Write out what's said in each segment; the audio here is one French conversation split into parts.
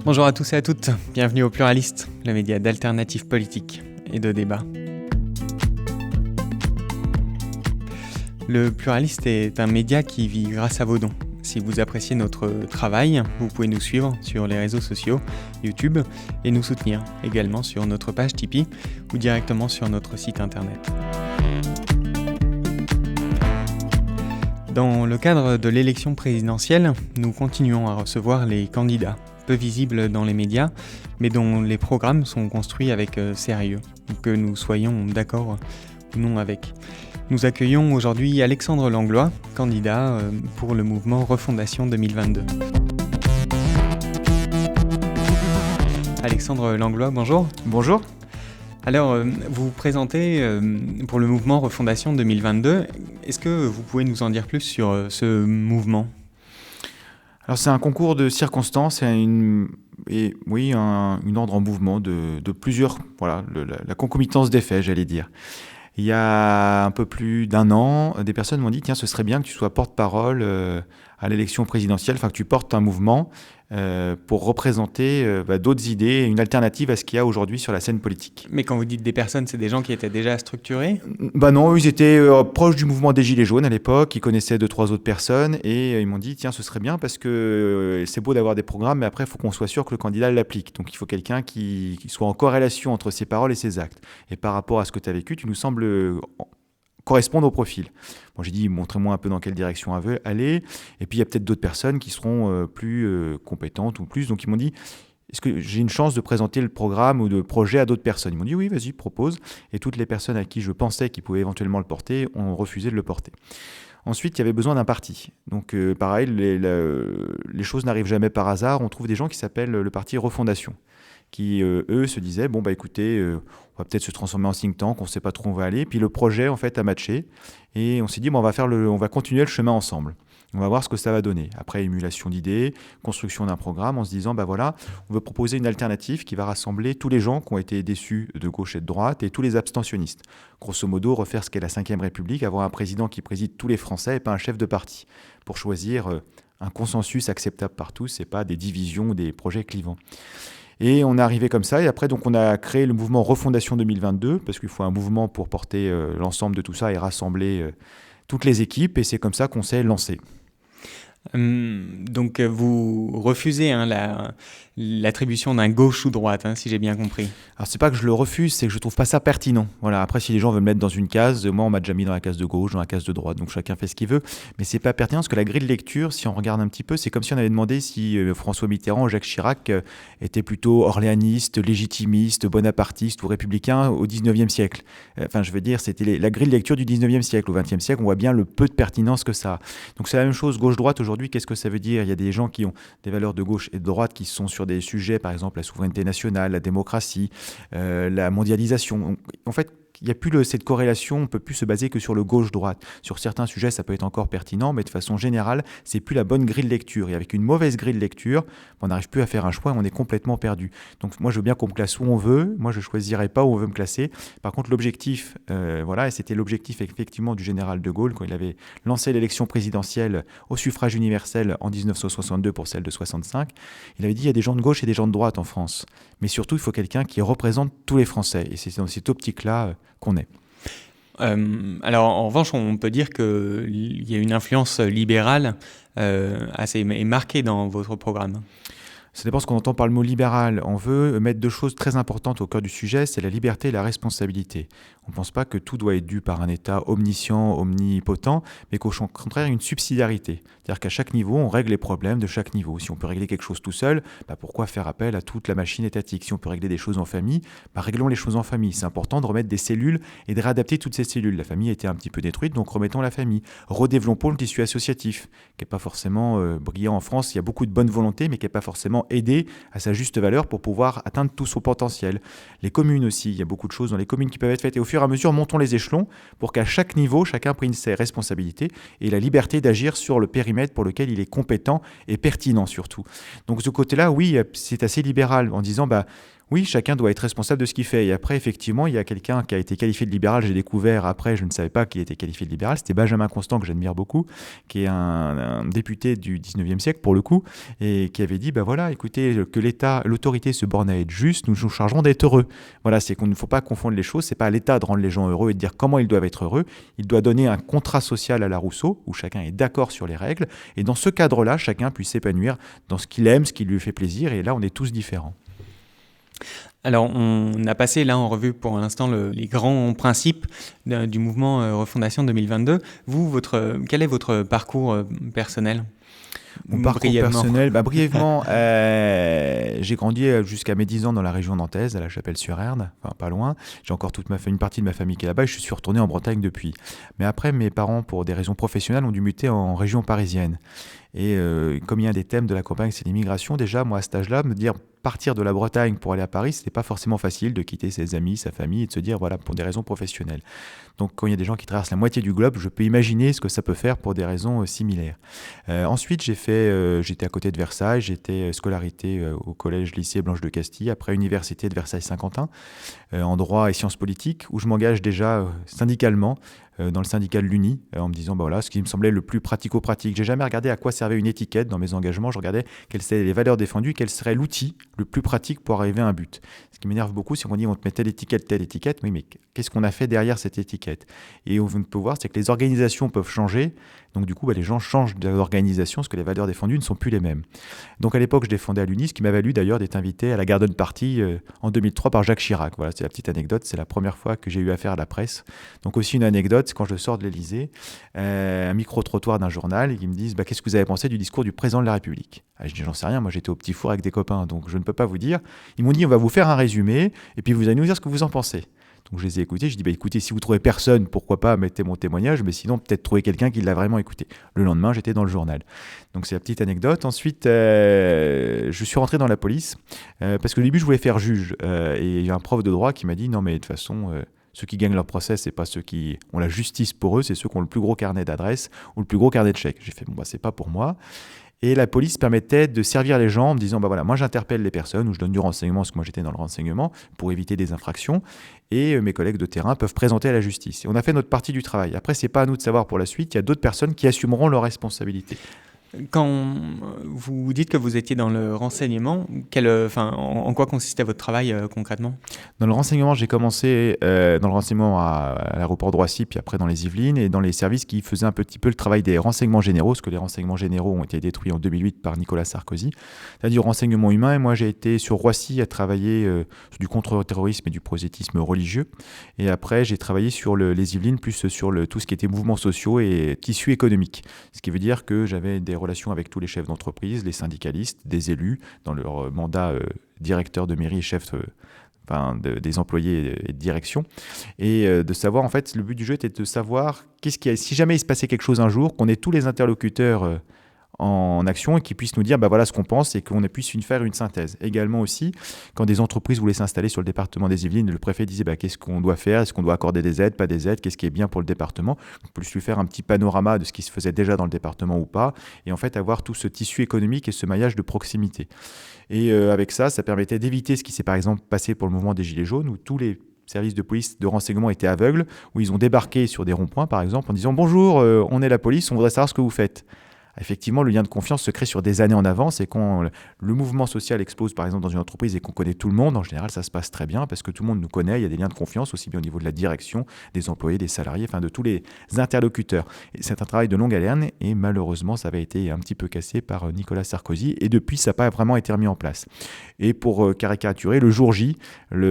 Bonjour à tous et à toutes, bienvenue au Pluraliste, le média d'alternative politique et de débat. Le Pluraliste est un média qui vit grâce à vos dons. Si vous appréciez notre travail, vous pouvez nous suivre sur les réseaux sociaux, YouTube, et nous soutenir également sur notre page Tipeee ou directement sur notre site internet. Dans le cadre de l'élection présidentielle, nous continuons à recevoir les candidats, peu visibles dans les médias, mais dont les programmes sont construits avec sérieux, que nous soyons d'accord ou non avec. Nous accueillons aujourd'hui Alexandre Langlois, candidat pour le mouvement Refondation 2022. Alexandre Langlois, bonjour. Bonjour. Alors, vous vous présentez pour le mouvement Refondation 2022. Est-ce que vous pouvez nous en dire plus sur ce mouvement ? Alors c'est un concours de circonstances et un ordre en mouvement de plusieurs, la concomitance des faits, j'allais dire. Il y a un peu plus d'un an, des personnes m'ont dit « Tiens, ce serait bien que tu sois porte-parole à l'élection présidentielle, que tu portes un mouvement pour représenter d'autres idées, une alternative à ce qu'il y a aujourd'hui sur la scène politique. » Mais quand vous dites des personnes, c'est des gens qui étaient déjà structurés ? Non, ils étaient proches du mouvement des Gilets jaunes à l'époque, ils connaissaient 2-3 autres personnes et ils m'ont dit « Tiens, ce serait bien parce que c'est beau d'avoir des programmes, mais après, il faut qu'on soit sûr que le candidat l'applique. Donc, il faut quelqu'un qui soit en corrélation entre ses paroles et ses actes. Et par rapport à ce que tu as vécu, tu nous sembles correspondre au profil. » Bon, j'ai dit, montrez-moi un peu dans quelle direction aller. Et puis, il y a peut-être d'autres personnes qui seront plus compétentes ou plus. Donc, ils m'ont dit, est-ce que j'ai une chance de présenter le programme ou le projet à d'autres personnes ? Ils m'ont dit, oui, vas-y, propose. Et toutes les personnes à qui je pensais qu'ils pouvaient éventuellement le porter ont refusé de le porter. Ensuite, il y avait besoin d'un parti. Donc, pareil, les choses n'arrivent jamais par hasard. On trouve des gens qui s'appellent le parti Refondation, qui, eux, se disaient, écoutez, on va peut-être se transformer en think tank, on ne sait pas trop où on va aller. Puis le projet, en fait, a matché. Et on s'est dit, on va continuer le chemin ensemble. On va voir ce que ça va donner. Après, émulation d'idées, construction d'un programme, en se disant, on veut proposer une alternative qui va rassembler tous les gens qui ont été déçus de gauche et de droite et tous les abstentionnistes. Grosso modo, refaire ce qu'est la Ve République, avoir un président qui préside tous les Français et pas un chef de parti, pour choisir un consensus acceptable par tous et pas des divisions ou des projets clivants. Et on est arrivé comme ça, et après donc on a créé le mouvement Refondation 2022, parce qu'il faut un mouvement pour porter l'ensemble de tout ça et rassembler toutes les équipes, et c'est comme ça qu'on s'est lancé. Donc vous refusez l'attribution d'un gauche ou droite, si j'ai bien compris. Alors c'est pas que je le refuse, c'est que je trouve pas ça pertinent. Voilà. Après, si les gens veulent me mettre dans une case, moi on m'a déjà mis dans la case de gauche, dans la case de droite, donc chacun fait ce qu'il veut. Mais c'est pas pertinent parce que la grille de lecture, si on regarde un petit peu, c'est comme si on avait demandé si François Mitterrand ou Jacques Chirac étaient plutôt orléanistes, légitimistes, bonapartistes ou républicains au 19e siècle. Je veux dire, c'était la grille de lecture du 19e siècle. Au 20e siècle, on voit bien le peu de pertinence que ça a. Donc c'est la même chose, gauche-droite aujourd'hui, qu'est-ce que ça veut dire ? Il y a des gens qui ont des valeurs de gauche et de droite qui sont sur des sujets, par exemple la souveraineté nationale, la démocratie, la mondialisation. En fait, il n'y a plus cette corrélation, on ne peut plus se baser que sur le gauche-droite. Sur certains sujets, ça peut être encore pertinent, mais de façon générale, c'est plus la bonne grille de lecture. Et avec une mauvaise grille de lecture, on n'arrive plus à faire un choix et on est complètement perdu. Donc moi, je veux bien qu'on me classe où on veut. Moi, je ne choisirai pas où on veut me classer. Par contre, l'objectif, et c'était l'objectif effectivement du général de Gaulle quand il avait lancé l'élection présidentielle au suffrage universel en 1962 pour celle de 65. Il avait dit, il y a des gens de gauche et des gens de droite en France. Mais surtout, il faut quelqu'un qui représente tous les Français. Et c'est dans cette optique-là qu'on est. Alors, en revanche, on peut dire qu'il y a une influence libérale assez marquée dans votre programme. Ça dépend ce qu'on entend par le mot libéral. On veut mettre deux choses très importantes au cœur du sujet, c'est la liberté et la responsabilité. On ne pense pas que tout doit être dû par un État omniscient, omnipotent, mais qu'au contraire, une subsidiarité. C'est-à-dire qu'à chaque niveau, on règle les problèmes de chaque niveau. Si on peut régler quelque chose tout seul, pourquoi faire appel à toute la machine étatique ? Si on peut régler des choses en famille, réglons les choses en famille. C'est important de remettre des cellules et de réadapter toutes ces cellules. La famille a été un petit peu détruite, donc remettons la famille. Redéveloppons le tissu associatif, qui n'est pas forcément brillant en France. Il y a beaucoup de bonne volonté, mais qui n'est pas forcément aidé à sa juste valeur pour pouvoir atteindre tout son potentiel. Les communes aussi, il y a beaucoup de choses dans les communes qui peuvent être faites. Et au fur et à mesure, montons les échelons pour qu'à chaque niveau, chacun prenne ses responsabilités et la liberté d'agir sur le périmètre pour lequel il est compétent et pertinent surtout. Donc ce côté-là, oui, c'est assez libéral en disant Oui, chacun doit être responsable de ce qu'il fait. Et après, effectivement, il y a quelqu'un qui a été qualifié de libéral. J'ai découvert après, je ne savais pas qu'il était qualifié de libéral. C'était Benjamin Constant, que j'admire beaucoup, qui est un député du 19e siècle, pour le coup, et qui avait dit, ben voilà, écoutez, que l'État, l'autorité se borne à être juste, nous nous chargerons d'être heureux. Voilà, c'est qu'on ne faut pas confondre les choses. C'est pas à l'État de rendre les gens heureux et de dire comment ils doivent être heureux. Il doit donner un contrat social à la Rousseau, où chacun est d'accord sur les règles. Et dans ce cadre-là, chacun puisse s'épanouir dans ce qu'il aime, ce qui lui fait plaisir. Et là, on est tous différents. Alors, on a passé là en revue pour l'instant les grands principes du mouvement Refondation 2022. Vous, quel est votre parcours personnel ? Mon parcours personnel, brièvement, j'ai grandi jusqu'à mes 10 ans dans la région nantaise, à la Chapelle-sur-Erne, enfin pas loin. J'ai encore une partie de ma famille qui est là-bas et je suis retourné en Bretagne depuis. Mais après, mes parents, pour des raisons professionnelles, ont dû muter en région parisienne. Et comme il y a un des thèmes de la campagne, c'est l'immigration, déjà, moi, à cet âge-là, me dire partir de la Bretagne pour aller à Paris, c'était pas forcément facile de quitter ses amis, sa famille et de se dire, voilà, pour des raisons professionnelles. Donc, quand il y a des gens qui traversent la moitié du globe, je peux imaginer ce que ça peut faire pour des raisons similaires. Ensuite, j'étais à côté de Versailles, j'étais scolarité au collège-lycée Blanche de Castille, après université de Versailles-Saint-Quentin, en droit et sciences politiques, où je m'engage déjà syndicalement, dans le syndicat de l'Uni, en me disant, voilà, ce qui me semblait le plus pratico-pratique. J'ai jamais regardé à quoi servait une étiquette dans mes engagements, je regardais quelles étaient les valeurs défendues, quel serait l'outil le plus pratique pour arriver à un but. Ce qui m'énerve beaucoup, c'est qu'on dit, on te met telle étiquette, oui, mais qu'est-ce qu'on a fait derrière cette étiquette ? Et on peut voir, c'est que les organisations peuvent changer, donc du coup, les gens changent d'organisation, parce que les valeurs défendues ne sont plus les mêmes. Donc à l'époque, je défendais à l'Uni, ce qui m'a valu d'ailleurs d'être invité à la Garden Party en 2003 par Jacques Chirac. Voilà, c'est la petite anecdote, c'est la première fois que j'ai eu affaire à la presse. Donc aussi une anecdote, quand je sors de l'Élysée, un micro-trottoir d'un journal, et ils me disent, qu'est-ce que vous avez pensé du discours du président de la République ? Je dis, j'en sais rien, moi j'étais au petit four avec des copains, donc je ne peux pas vous dire. Ils m'ont dit, on va vous faire un résumé, et puis vous allez nous dire ce que vous en pensez. Donc je les ai écoutés, je dis écoutez, si vous trouvez personne, pourquoi pas, mettez mon témoignage, mais sinon peut-être trouver quelqu'un qui l'a vraiment écouté. Le lendemain, j'étais dans le journal. Donc c'est la petite anecdote. Ensuite, je suis rentré dans la police, parce que au début, je voulais faire juge. Et il y a un prof de droit qui m'a dit non mais de toute façon, ceux qui gagnent leur procès, c'est pas ceux qui ont la justice pour eux, c'est ceux qui ont le plus gros carnet d'adresses ou le plus gros carnet de chèques. J'ai fait c'est pas pour moi. Et la police permettait de servir les gens en me disant, voilà, moi j'interpelle les personnes ou je donne du renseignement, parce que moi j'étais dans le renseignement, pour éviter des infractions, et mes collègues de terrain peuvent présenter à la justice. Et on a fait notre partie du travail. Après, c'est pas à nous de savoir pour la suite, il y a d'autres personnes qui assumeront leurs responsabilités. Quand vous dites que vous étiez dans le renseignement, en quoi consistait votre travail concrètement ? Dans le renseignement, j'ai commencé dans le renseignement à l'aéroport de Roissy, puis après dans les Yvelines, et dans les services qui faisaient un petit peu le travail des renseignements généraux, parce que les renseignements généraux ont été détruits en 2008 par Nicolas Sarkozy, c'est-à-dire renseignement humain. Et moi, j'ai été sur Roissy à travailler sur du contre-terrorisme et du prosélytisme religieux. Et après, j'ai travaillé sur les Yvelines, plus sur tout ce qui était mouvements sociaux et tissu économique. Ce qui veut dire que j'avais des relations avec tous les chefs d'entreprise, les syndicalistes, des élus, dans leur mandat directeur de mairie et chef des employés et de direction. Et de savoir, en fait, le but du jeu était de savoir si jamais il se passait quelque chose un jour, qu'on ait tous les interlocuteurs en action et qu'ils puissent nous dire voilà ce qu'on pense et qu'on puisse faire une synthèse. Également aussi, quand des entreprises voulaient s'installer sur le département des Yvelines, le préfet disait qu'est-ce qu'on doit faire, est-ce qu'on doit accorder des aides, pas des aides, qu'est-ce qui est bien pour le département, on peut lui faire un petit panorama de ce qui se faisait déjà dans le département ou pas, et en fait avoir tout ce tissu économique et ce maillage de proximité. Et avec ça permettait d'éviter ce qui s'est par exemple passé pour le mouvement des Gilets jaunes, où tous les services de police de renseignement étaient aveugles, où ils ont débarqué sur des ronds-points par exemple en disant bonjour, on est la police, on voudrait savoir ce que vous faites. Effectivement, le lien de confiance se crée sur des années en avance, et quand le mouvement social explose par exemple dans une entreprise et qu'on connaît tout le monde, en général ça se passe très bien parce que tout le monde nous connaît, il y a des liens de confiance aussi bien au niveau de la direction, des employés, des salariés, de tous les interlocuteurs. Et c'est un travail de longue haleine et malheureusement ça avait été un petit peu cassé par Nicolas Sarkozy et depuis ça n'a pas vraiment été remis en place. Et pour caricaturer, le jour J,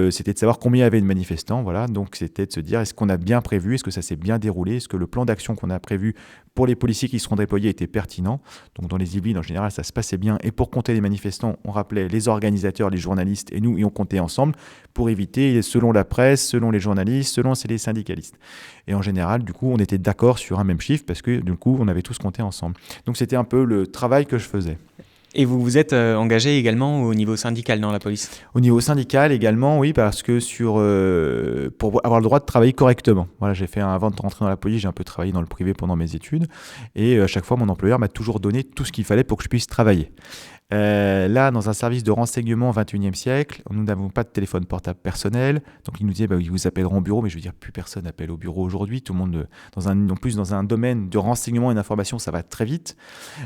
c'était de savoir combien il y avait de manifestants, voilà, donc c'était de se dire est-ce qu'on a bien prévu, est-ce que ça s'est bien déroulé, est-ce que le plan d'action qu'on a prévu pour les policiers qui seront déployés était pertinent. Donc dans les Yvelines, en général, ça se passait bien. Et pour compter les manifestants, on rappelait les organisateurs, les journalistes et nous, et on comptait ensemble pour éviter, selon la presse, selon les journalistes, selon les syndicalistes. Et en général, du coup, on était d'accord sur un même chiffre parce que du coup, on avait tous compté ensemble. Donc c'était un peu le travail que je faisais. Et vous vous êtes engagé également au niveau syndical dans la police ? Au niveau syndical également, oui, parce que pour avoir le droit de travailler correctement. Voilà, avant de rentrer dans la police, j'ai un peu travaillé dans le privé pendant mes études. Et à chaque fois, mon employeur m'a toujours donné tout ce qu'il fallait pour que je puisse travailler. Là, dans un service de renseignement au XXIe siècle, nous n'avons pas de téléphone portable personnel. Donc, ils nous disaient, ils vous appelleront au bureau, mais je veux dire, plus personne n'appelle au bureau aujourd'hui. Tout le monde, en plus, dans un domaine de renseignement et d'information, ça va très vite.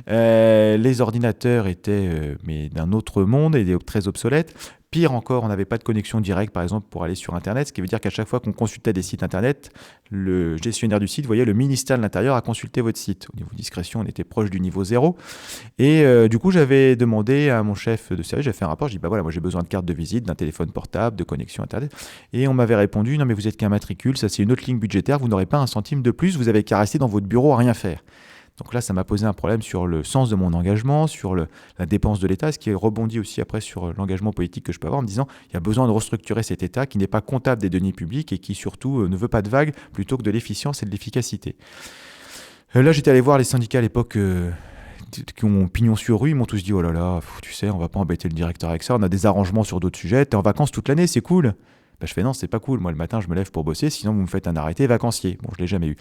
Les ordinateurs étaient mais d'un autre monde et très obsolètes. Pire encore, on n'avait pas de connexion directe, par exemple, pour aller sur Internet, ce qui veut dire qu'à chaque fois qu'on consultait des sites Internet, le gestionnaire du site voyait le ministère de l'Intérieur a consulté votre site. Au niveau discrétion, on était proche du niveau 0. Et du coup, j'avais demandé à mon chef de service, j'avais fait un rapport, je dis, voilà, moi j'ai besoin de carte de visite, d'un téléphone portable, de connexion Internet. Et on m'avait répondu, non mais vous êtes qu'un matricule, ça c'est une autre ligne budgétaire, vous n'aurez pas un centime de plus, vous avez qu'à rester dans votre bureau à rien faire. Donc là, ça m'a posé un problème sur le sens de mon engagement, sur la dépense de l'État, ce qui rebondit aussi après sur l'engagement politique que je peux avoir en me disant il y a besoin de restructurer cet État qui n'est pas comptable des deniers publics et qui surtout ne veut pas de vagues plutôt que de l'efficience et de l'efficacité. Là, j'étais allé voir les syndicats à l'époque qui ont pignon sur rue, ils m'ont tous dit oh là là, tu sais, on va pas embêter le directeur avec ça, on a des arrangements sur d'autres sujets, t'es en vacances toute l'année, c'est cool. Je fais non, c'est pas cool. Moi, le matin, je me lève pour bosser, sinon vous me faites un arrêté vacancier. Bon, je l'ai jamais eu.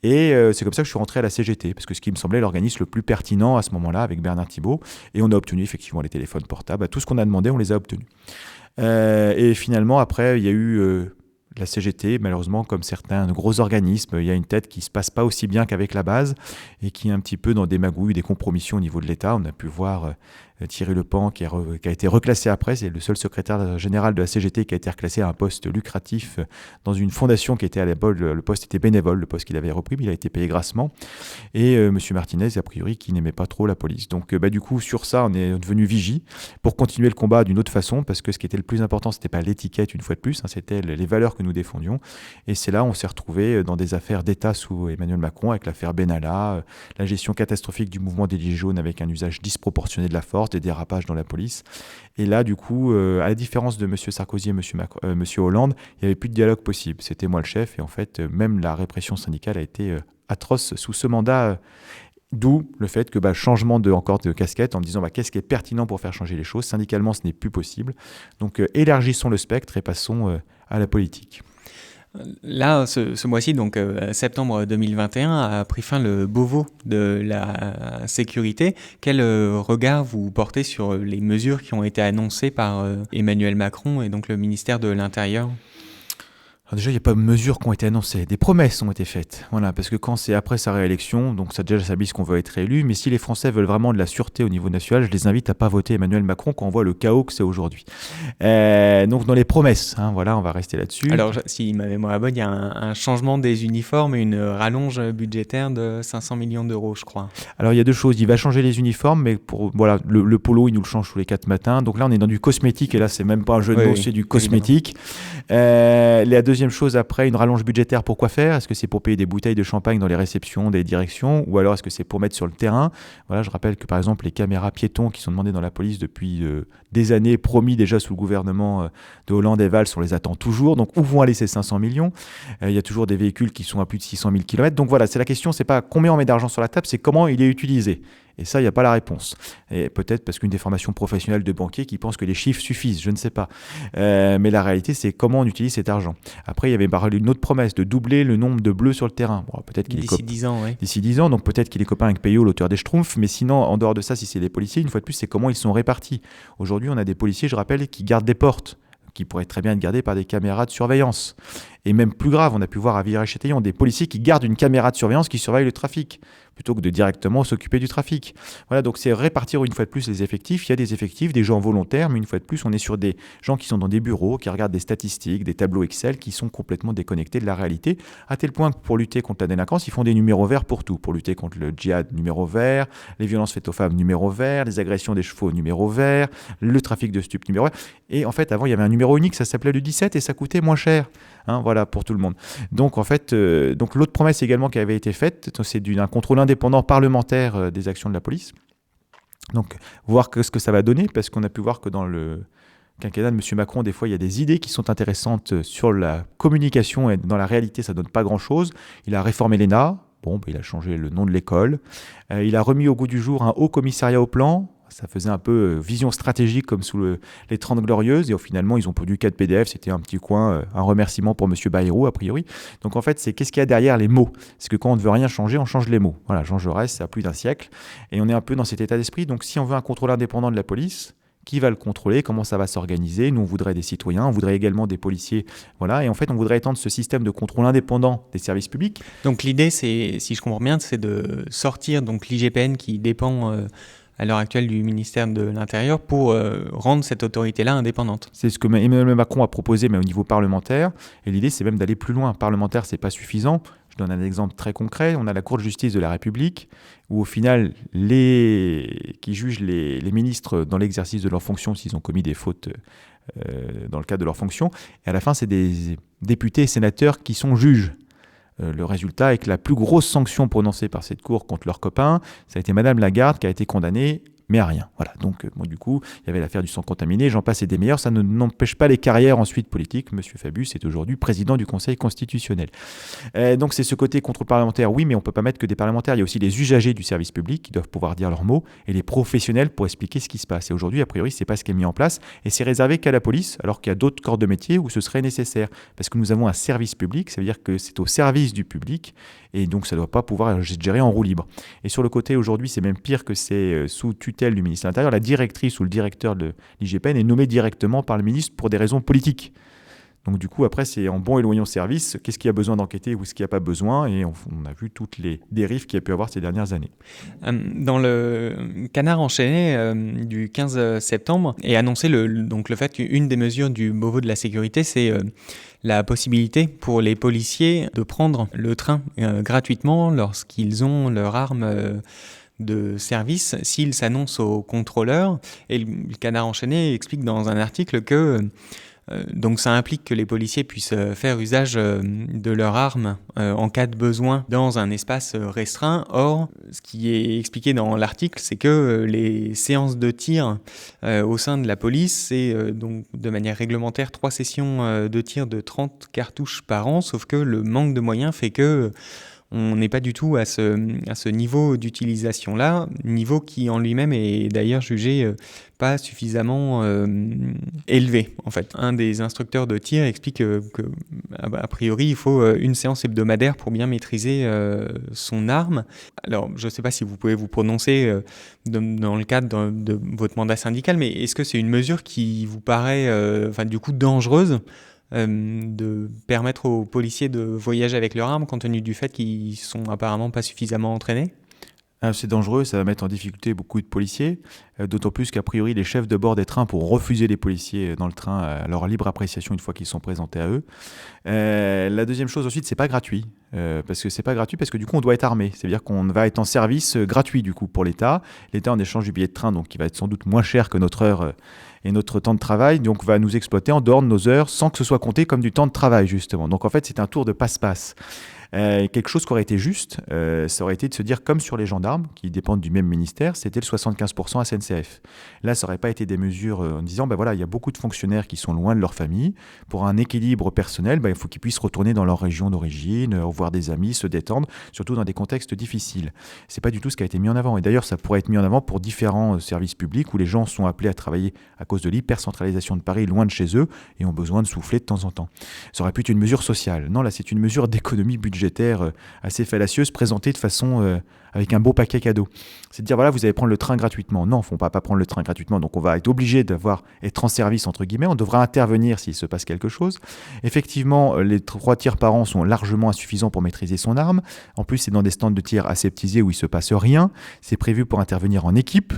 Et c'est comme ça que je suis rentré à la CGT, parce que ce qui me semblait l'organisme le plus pertinent à ce moment-là, avec Bernard Thibault. Et on a obtenu effectivement les téléphones portables. Tout ce qu'on a demandé, on les a obtenus. Et finalement, après, il y a eu la CGT, malheureusement, comme certains gros organismes, il y a une tête qui ne se passe pas aussi bien qu'avec la base et qui est un petit peu dans des magouilles, des compromissions au niveau de l'État. On a pu voir Thierry Lepan qui a été reclassé après. C'est le seul secrétaire général de la CGT qui a été reclassé à un poste lucratif dans une fondation qui était à l'époque, le poste était bénévole, le poste qu'il avait repris, mais il a été payé grassement. Et M. Martinez, a priori, qui n'aimait pas trop la police. Donc du coup, sur ça, on est devenu vigie pour continuer le combat d'une autre façon, parce que ce qui était le plus important, c'était pas l'étiquette une fois de plus, c'était les valeurs que nous défendions. Et c'est là où on s'est retrouvé dans des affaires d'État sous Emmanuel Macron, avec l'affaire Benalla, la gestion catastrophique du mouvement des Gilets jaunes avec un usage disproportionné de la force, des dérapages dans la police. Et là, du coup, à la différence de M. Sarkozy et M. Hollande, il n'y avait plus de dialogue possible. C'était moi le chef et en fait, même la répression syndicale a été atroce sous ce mandat. D'où le fait que changement encore de casquette en me disant qu'est-ce qui est pertinent pour faire changer les choses. Syndicalement, ce n'est plus possible. Donc élargissons le spectre et passons à la politique. Là, ce mois-ci, donc septembre 2021, a pris fin le Beauvau de la sécurité. Quel regard vous portez sur les mesures qui ont été annoncées par Emmanuel Macron et donc le ministère de l'Intérieur ? Alors déjà, il n'y a pas de mesures qui ont été annoncées, des promesses ont été faites. Voilà, parce que quand c'est après sa réélection, donc ça déjà s'habille qu'on veut être réélu, mais si les Français veulent vraiment de la sûreté au niveau national, je les invite à ne pas voter Emmanuel Macron quand on voit le chaos que c'est aujourd'hui. Donc dans les promesses, voilà, on va rester là-dessus. Alors, si ma mémoire est bonne, il y a un changement des uniformes et une rallonge budgétaire de 500 millions d'euros, je crois. Alors il y a deux choses, il va changer les uniformes, mais le polo, il nous le change tous les 4 matins. Donc là, on est dans du cosmétique, et là, c'est même pas un jeu de mots, c'est du cosmétique. La deuxième chose après, une rallonge budgétaire, pourquoi faire ? Est-ce que c'est pour payer des bouteilles de champagne dans les réceptions des directions ou alors est-ce que c'est pour mettre sur le terrain ? Voilà, je rappelle que par exemple les caméras piétons qui sont demandées dans la police depuis des années, promis déjà sous le gouvernement de Hollande et Valls, on les attend toujours. Donc où vont aller ces 500 millions ? Il y a toujours des véhicules qui sont à plus de 600 000 km. Donc voilà, c'est la question, c'est pas combien on met d'argent sur la table, c'est comment il est utilisé. Et ça, il n'y a pas la réponse. Et peut-être parce qu'une des formations professionnelles de banquiers qui pensent que les chiffres suffisent, je ne sais pas. Mais la réalité, c'est comment on utilise cet argent. Après, il y avait une autre promesse de doubler le nombre de bleus sur le terrain. Bon, peut-être qu'il d'ici 10 ans, oui. D'ici 10 ans, donc peut-être qu'il est copain avec Payot, l'auteur des Schtroumpfs. Mais sinon, en dehors de ça, si c'est les policiers, une fois de plus, c'est comment ils sont répartis. Aujourd'hui, on a des policiers, je rappelle, qui gardent des portes, qui pourraient très bien être gardés par des caméras de surveillance. Et même plus grave, on a pu voir à Villers-Châtillon des policiers qui gardent une caméra de surveillance qui surveille le trafic, plutôt que de directement s'occuper du trafic. Voilà, donc c'est répartir une fois de plus les effectifs. Il y a des effectifs, des gens volontaires, mais une fois de plus, on est sur des gens qui sont dans des bureaux, qui regardent des statistiques, des tableaux Excel, qui sont complètement déconnectés de la réalité, à tel point que pour lutter contre la délinquance, ils font des numéros verts pour tout. Pour lutter contre le djihad, numéro vert, les violences faites aux femmes, numéro vert, les agressions des chevaux, numéro vert, le trafic de stupes, numéro vert. Et en fait, avant, il y avait un numéro unique, ça s'appelait le 17 et ça coûtait moins cher. Voilà, pour tout le monde. Donc en fait, l'autre promesse également qui avait été faite, c'est d'un contrôle indépendant parlementaire des actions de la police. Donc voir ce que ça va donner, parce qu'on a pu voir que dans le quinquennat de M. Macron, des fois il y a des idées qui sont intéressantes sur la communication et dans la réalité ça donne pas grand-chose. Il a réformé l'ENA, il a changé le nom de l'école. Il a remis au goût du jour un haut commissariat au plan. Ça faisait un peu vision stratégique comme sous les 30 Glorieuses. Et finalement, ils ont produit 4 PDF. C'était un petit coin, un remerciement pour M. Bayrou, a priori. Donc en fait, c'est qu'est-ce qu'il y a derrière les mots. C'est que quand on ne veut rien changer, on change les mots. Voilà, Jean Jaurès, ça a plus d'un siècle. Et on est un peu dans cet état d'esprit. Donc si on veut un contrôle indépendant de la police, qui va le contrôler, comment ça va s'organiser. Nous, on voudrait des citoyens, on voudrait également des policiers. Voilà. Et en fait, on voudrait étendre ce système de contrôle indépendant des services publics. Donc l'idée, c'est, si je comprends bien, c'est de sortir donc l'IGPN qui dépend à l'heure actuelle du ministère de l'Intérieur pour rendre cette autorité-là indépendante. C'est ce que Emmanuel Macron a proposé, mais au niveau parlementaire. Et l'idée, c'est même d'aller plus loin. Parlementaire, c'est pas suffisant. Je donne un exemple très concret. On a la Cour de justice de la République, où au final, qui jugent les ministres dans l'exercice de leurs fonctions s'ils ont commis des fautes dans le cadre de leurs fonctions. Et à la fin, c'est des députés et sénateurs qui sont juges. Le résultat est que la plus grosse sanction prononcée par cette cour contre leurs copains, ça a été Madame Lagarde qui a été condamnée, mais à rien. Voilà. Donc, du coup, il y avait l'affaire du sang contaminé, j'en passe et des meilleurs. Ça n'empêche pas les carrières ensuite politiques. Monsieur Fabius est aujourd'hui président du Conseil constitutionnel. Donc, c'est ce côté contrôle parlementaire, oui, mais on ne peut pas mettre que des parlementaires. Il y a aussi les usagers du service public qui doivent pouvoir dire leurs mots et les professionnels pour expliquer ce qui se passe. Et aujourd'hui, a priori, ce n'est pas ce qui est mis en place et c'est réservé qu'à la police, alors qu'il y a d'autres corps de métier où ce serait nécessaire. Parce que nous avons un service public, ça veut dire que c'est au service du public et donc ça ne doit pas pouvoir être géré en roue libre. Et sur le côté, aujourd'hui, c'est même pire que c'est sous tutelle du ministère de l'Intérieur. La directrice ou le directeur de l'IGPN est nommé directement par le ministre pour des raisons politiques. Donc du coup, après, c'est en bon et loyaux service, qu'est-ce qu'il y a besoin d'enquêter ou ce qu'il n'y a pas besoin, et on a vu toutes les dérives qu'il y a pu avoir ces dernières années. Dans le Canard enchaîné du 15 septembre est annoncé le fait qu'une des mesures du Beauvau de la sécurité, c'est la possibilité pour les policiers de prendre le train gratuitement lorsqu'ils ont leur arme de service, s'ils s'annoncent aux contrôleurs. Et le Canard enchaîné explique dans un article que donc ça implique que les policiers puissent faire usage de leurs armes en cas de besoin dans un espace restreint. Or, ce qui est expliqué dans l'article, c'est que les séances de tir au sein de la police, c'est donc de manière réglementaire 3 sessions de tir de 30 cartouches par an, sauf que le manque de moyens fait que on n'est pas du tout à ce niveau d'utilisation-là, niveau qui en lui-même est d'ailleurs jugé pas suffisamment élevé, en fait. Un des instructeurs de tir explique que a priori, il faut une séance hebdomadaire pour bien maîtriser son arme. Alors, je ne sais pas si vous pouvez vous prononcer dans le cadre de votre mandat syndical, mais est-ce que c'est une mesure qui vous paraît du coup dangereuse de permettre aux policiers de voyager avec leur arme compte tenu du fait qu'ils sont apparemment pas suffisamment entraînés? C'est dangereux, ça va mettre en difficulté beaucoup de policiers, d'autant plus qu'a priori les chefs de bord des trains pourront refuser les policiers dans le train à leur libre appréciation une fois qu'ils sont présentés à eux. La deuxième chose ensuite, c'est pas gratuit, parce que du coup on doit être armé, c'est-à-dire qu'on va être en service gratuit du coup pour l'État en échange du billet de train, donc qui va être sans doute moins cher que notre heure et notre temps de travail, donc va nous exploiter en dehors de nos heures sans que ce soit compté comme du temps de travail justement. Donc en fait c'est un tour de passe-passe. Quelque chose qui aurait été juste, ça aurait été de se dire, comme sur les gendarmes, qui dépendent du même ministère, c'était le 75% SNCF. Là, ça n'aurait pas été des mesures en disant, il y a beaucoup de fonctionnaires qui sont loin de leur famille. Pour un équilibre personnel, il faut qu'ils puissent retourner dans leur région d'origine, revoir des amis, se détendre, surtout dans des contextes difficiles. C'est pas du tout ce qui a été mis en avant. Et d'ailleurs, ça pourrait être mis en avant pour différents services publics où les gens sont appelés à travailler à cause de l'hypercentralisation de Paris, loin de chez eux, et ont besoin de souffler de temps en temps. Ça aurait pu être une mesure sociale. Non, là, c'est une mesure d'économie budgétaire assez fallacieuse, présentée de façon avec un beau paquet cadeau. C'est de dire, vous allez prendre le train gratuitement. Non, on ne va pas prendre le train gratuitement, donc on va être obligé d'être en service, entre guillemets, on devra intervenir s'il se passe quelque chose. Effectivement, les 3 tirs par an sont largement insuffisants pour maîtriser son arme. En plus, c'est dans des stands de tir aseptisés où il ne se passe rien. C'est prévu pour intervenir en équipe.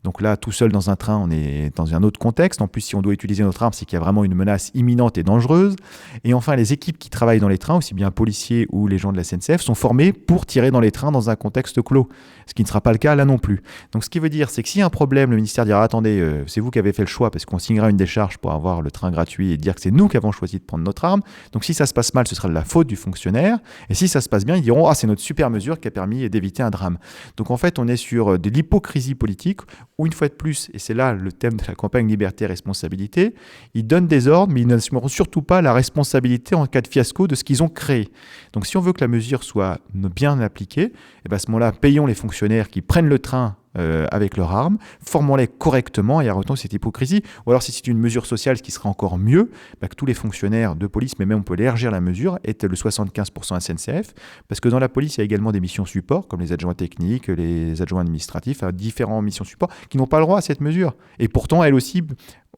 Donc là, tout seul dans un train, on est dans un autre contexte. En plus, si on doit utiliser notre arme, c'est qu'il y a vraiment une menace imminente et dangereuse. Et enfin, les équipes qui travaillent dans les trains, aussi bien policiers ou les gens de la SNCF, sont formés pour tirer dans les trains dans un contexte clos. Ce qui ne sera pas le cas là non plus. Donc ce qui veut dire, c'est que s'il y a un problème, le ministère dira, attendez, c'est vous qui avez fait le choix parce qu'on signera une décharge pour avoir le train gratuit et dire que c'est nous qui avons choisi de prendre notre arme. Donc si ça se passe mal, ce sera de la faute du fonctionnaire. Et si ça se passe bien, ils diront, c'est notre super mesure qui a permis d'éviter un drame. Donc en fait, on est sur de l'hypocrisie politique où une fois de plus, et c'est là le thème de la campagne Liberté et Responsabilité, ils donnent des ordres, mais ils n'assumeront surtout pas la responsabilité en cas de fiasco de ce qu'ils ont créé. Donc si on veut que la mesure soit bien appliquée, à ce moment-là, payons les fonctionnaires qui prennent le train avec leurs armes, formons-les correctement et arrêtons cette hypocrisie. Ou alors si c'est une mesure sociale, ce qui serait encore mieux, que tous les fonctionnaires de police, mais même on peut élargir la mesure, est le 75% SNCF, parce que dans la police, il y a également des missions support, comme les adjoints techniques, les adjoints administratifs, différentes missions support, qui n'ont pas le droit à cette mesure. Et pourtant, elles aussi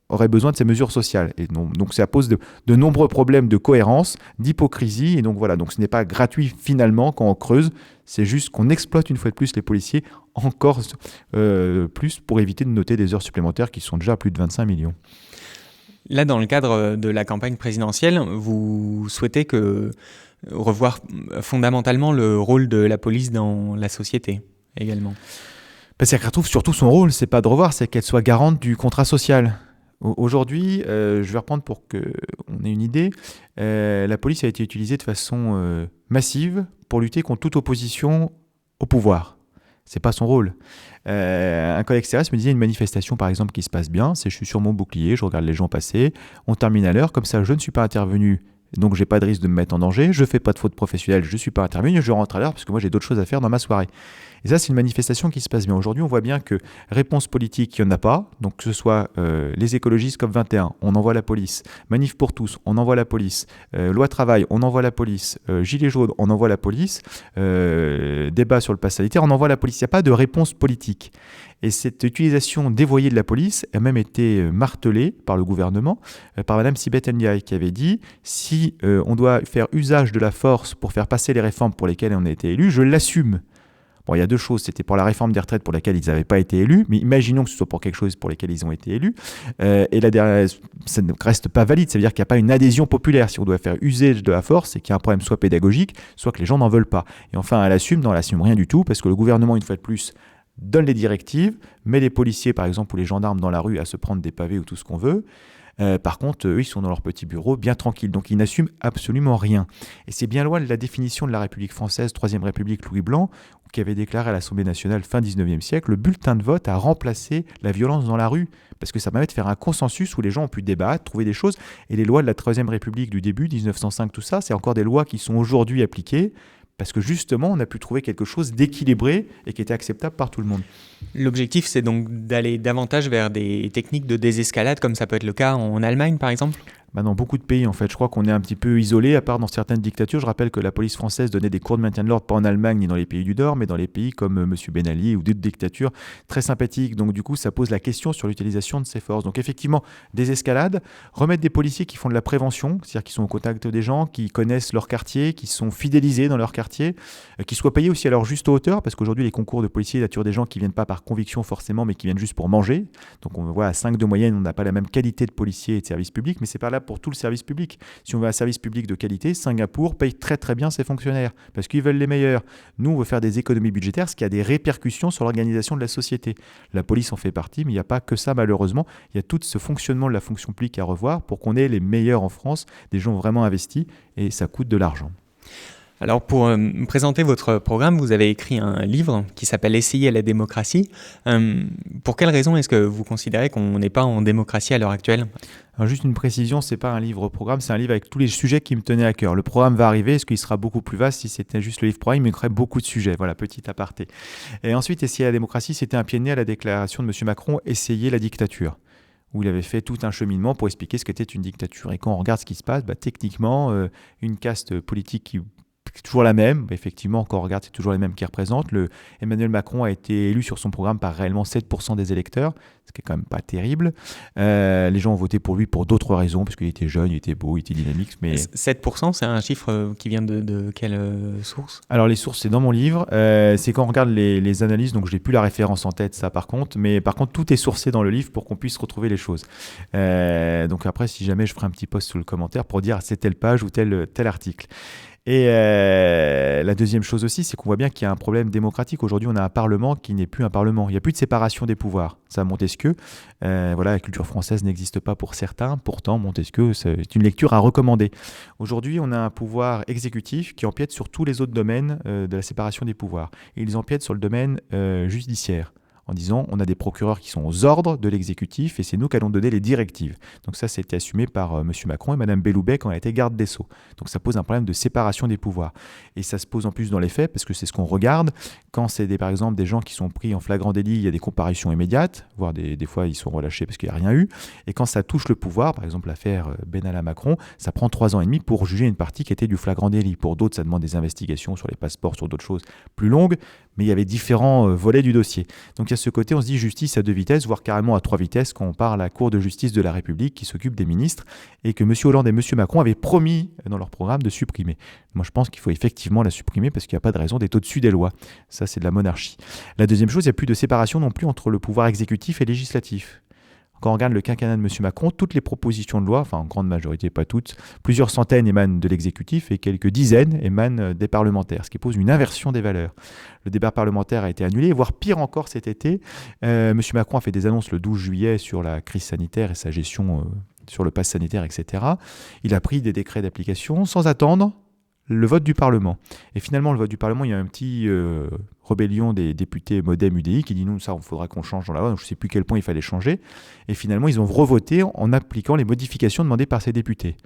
auraient besoin de ces mesures sociales. Et donc ça pose de nombreux problèmes de cohérence, d'hypocrisie, et donc voilà, donc ce n'est pas gratuit finalement quand on creuse, c'est juste qu'on exploite une fois de plus les policiers encore plus pour éviter de noter des heures supplémentaires qui sont déjà à plus de 25 millions. Là, dans le cadre de la campagne présidentielle, vous souhaitez revoir fondamentalement le rôle de la police dans la société également. C'est qu'elle retrouve surtout son rôle, c'est pas de revoir, c'est qu'elle soit garante du contrat social. Aujourd'hui, je vais reprendre pour qu'on ait une idée, la police a été utilisée de façon massive pour lutter contre toute opposition au pouvoir. C'est pas son rôle. Un collègue extérieur me disait une manifestation par exemple qui se passe bien, c'est je suis sur mon bouclier, je regarde les gens passer, on termine à l'heure, comme ça je ne suis pas intervenu, donc j'ai pas de risque de me mettre en danger, je fais pas de faute professionnelle, je suis pas intervenu, je rentre à l'heure parce que moi j'ai d'autres choses à faire dans ma soirée. Et ça, c'est une manifestation qui se passe bien. Aujourd'hui, on voit bien que réponse politique, il n'y en a pas. Donc, que ce soit les écologistes COP21, on envoie la police. Manif pour tous, on envoie la police. Loi travail, on envoie la police. Gilets jaunes, on envoie la police. Débat sur le pass sanitaire, on envoie la police. Il n'y a pas de réponse politique. Et cette utilisation dévoyée de la police a même été martelée par le gouvernement, par Mme Sibeth Ndiaye, qui avait dit « Si on doit faire usage de la force pour faire passer les réformes pour lesquelles on a été élu, je l'assume ». Bon, il y a deux choses. C'était pour la réforme des retraites pour laquelle ils n'avaient pas été élus, mais imaginons que ce soit pour quelque chose pour lesquels ils ont été élus. Et la dernière, ça ne reste pas valide. Ça veut dire qu'il n'y a pas une adhésion populaire. Si on doit faire usage de la force, c'est qu'il y a un problème soit pédagogique, soit que les gens n'en veulent pas. Et enfin, elle assume, non, elle assume rien du tout, parce que le gouvernement, une fois de plus, donne les directives, met les policiers, par exemple, ou les gendarmes dans la rue à se prendre des pavés ou tout ce qu'on veut. Par contre, eux, ils sont dans leur petit bureau, bien tranquilles. Donc, ils n'assument absolument rien. Et c'est bien loin de la définition de la République française, Troisième République, Louis Blanc, qui avait déclaré à l'Assemblée nationale fin 19e siècle, le bulletin de vote a remplacé la violence dans la rue, parce que ça permet de faire un consensus où les gens ont pu débattre, trouver des choses. Et les lois de la Troisième République du début, 1905, tout ça, c'est encore des lois qui sont aujourd'hui appliquées, parce que justement, on a pu trouver quelque chose d'équilibré et qui était acceptable par tout le monde. L'objectif, c'est donc d'aller davantage vers des techniques de désescalade, comme ça peut être le cas en Allemagne, par exemple ? Dans beaucoup de pays, en fait, je crois qu'on est un petit peu isolé, à part dans certaines dictatures. Je rappelle que la police française donnait des cours de maintien de l'ordre, pas en Allemagne ni dans les pays du Nord, mais dans les pays comme M. Ben Ali ou d'autres dictatures très sympathiques. Donc du coup, ça pose la question sur l'utilisation de ces forces. Donc effectivement, des escalades, remettre des policiers qui font de la prévention, c'est-à-dire qui sont au contact des gens, qui connaissent leur quartier, qui sont fidélisés dans leur quartier, qui soient payés aussi à leur juste hauteur, parce qu'aujourd'hui, les concours de policiers attirent des gens qui ne viennent pas par conviction forcément, mais qui viennent juste pour manger. Donc on voit à 5 de moyenne, on n'a pas la même qualité de policiers et de services publics, mais c'est pas là pour tout le service public. Si on veut un service public de qualité, Singapour paye très très bien ses fonctionnaires parce qu'ils veulent les meilleurs. Nous, on veut faire des économies budgétaires, ce qui a des répercussions sur l'organisation de la société. La police en fait partie, mais il n'y a pas que ça malheureusement. Il y a tout ce fonctionnement de la fonction publique à revoir pour qu'on ait les meilleurs en France, des gens vraiment investis, et ça coûte de l'argent. Alors pour présenter votre programme, vous avez écrit un livre qui s'appelle « Essayer la démocratie ». Pour quelles raisons est-ce que vous considérez qu'on n'est pas en démocratie à l'heure actuelle ? Alors juste une précision, c'est pas un livre-programme, c'est un livre avec tous les sujets qui me tenaient à cœur. Le programme va arriver, est-ce qu'il sera beaucoup plus vaste si c'était juste le livre-programme, il me créerait beaucoup de sujets. Voilà, petit aparté. Et ensuite, Essayer la démocratie, c'était un pied de nez à la déclaration de M. Macron, Essayer la dictature, où il avait fait tout un cheminement pour expliquer ce qu'était une dictature. Et quand on regarde ce qui se passe, techniquement, une caste politique qui est toujours la même, effectivement, quand on regarde, c'est toujours les mêmes qui représentent. Emmanuel Macron a été élu sur son programme par réellement 7% des électeurs, ce qui est quand même pas terrible. Les gens ont voté pour lui pour d'autres raisons, parce qu'il était jeune, il était beau, il était dynamique. Mais 7%, c'est un chiffre qui vient de quelle source ? Alors les sources, c'est dans mon livre. C'est quand on regarde les analyses, donc je n'ai plus la référence en tête, ça par contre. Mais par contre, tout est sourcé dans le livre pour qu'on puisse retrouver les choses. Donc après, si jamais je ferai un petit post sous le commentaire pour dire c'est telle page ou tel article. Et la deuxième chose aussi, c'est qu'on voit bien qu'il y a un problème démocratique. Aujourd'hui, on a un Parlement qui n'est plus un Parlement. Il n'y a plus de séparation des pouvoirs. Ça, Montesquieu, la culture française n'existe pas pour certains. Pourtant, Montesquieu, c'est une lecture à recommander. Aujourd'hui, on a un pouvoir exécutif qui empiète sur tous les autres domaines de la séparation des pouvoirs. Et ils empiètent sur le domaine judiciaire. en disant on a des procureurs qui sont aux ordres de l'exécutif et c'est nous qui allons donner les directives. Donc ça, c'était assumé par M. Macron et Mme Belloubet quand elle était garde des Sceaux. Donc ça pose un problème de séparation des pouvoirs. Et ça se pose en plus dans les faits, parce que c'est ce qu'on regarde. Quand c'est par exemple des gens qui sont pris en flagrant délit, il y a des comparutions immédiates, voire des fois ils sont relâchés parce qu'il n'y a rien eu. Et quand ça touche le pouvoir, par exemple l'affaire Benalla-Macron, ça prend 3 ans et demi pour juger une partie qui était du flagrant délit. Pour d'autres, ça demande des investigations sur les passeports, sur d'autres choses plus longues, mais il y avait différents volets du dossier. Donc il y a ce côté, on se dit justice à 2 vitesses, voire carrément à 3 vitesses quand on parle à la Cour de justice de la République qui s'occupe des ministres et que M. Hollande et M. Macron avaient promis dans leur programme de supprimer. Moi je pense qu'il faut effectivement la supprimer parce qu'il n'y a pas de raison d'être au-dessus des lois. Ça c'est de la monarchie. La deuxième chose, il n'y a plus de séparation non plus entre le pouvoir exécutif et législatif. Quand on regarde le quinquennat de M. Macron, toutes les propositions de loi, enfin en grande majorité, pas toutes, plusieurs centaines émanent de l'exécutif et quelques dizaines émanent des parlementaires, ce qui pose une inversion des valeurs. Le débat parlementaire a été annulé, voire pire encore cet été. M. Macron a fait des annonces le 12 juillet sur la crise sanitaire et sa gestion sur le pass sanitaire, etc. Il a pris des décrets d'application sans attendre le vote du Parlement. Et finalement, le vote du Parlement, il y a un petit rébellion des députés Modem UDI qui dit non, ça, il faudra qu'on change dans la loi. Donc, je ne sais plus quel point il fallait changer. Et finalement, ils ont revoté en appliquant les modifications demandées par ces députés.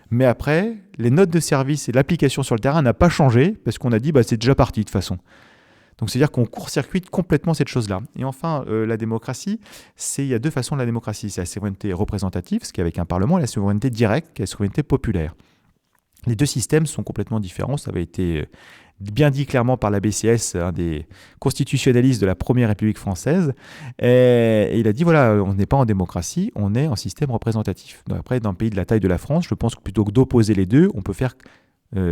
Mais après, les notes de service et l'application sur le terrain n'a pas changé parce qu'on a dit c'est déjà parti de toute façon. Donc, c'est-à-dire qu'on court-circuite complètement cette chose-là. Et enfin, la démocratie, il y a 2 façons de la démocratie. C'est la souveraineté représentative, ce qui est avec un Parlement, et la souveraineté directe, qui est la souveraineté populaire. Les 2 systèmes sont complètement différents. Ça avait été bien dit clairement par la BCS, un des constitutionnalistes de la première République française. Et il a dit, voilà, on n'est pas en démocratie, on est en système représentatif. Donc après, dans un pays de la taille de la France, je pense que plutôt que d'opposer les 2, on peut faire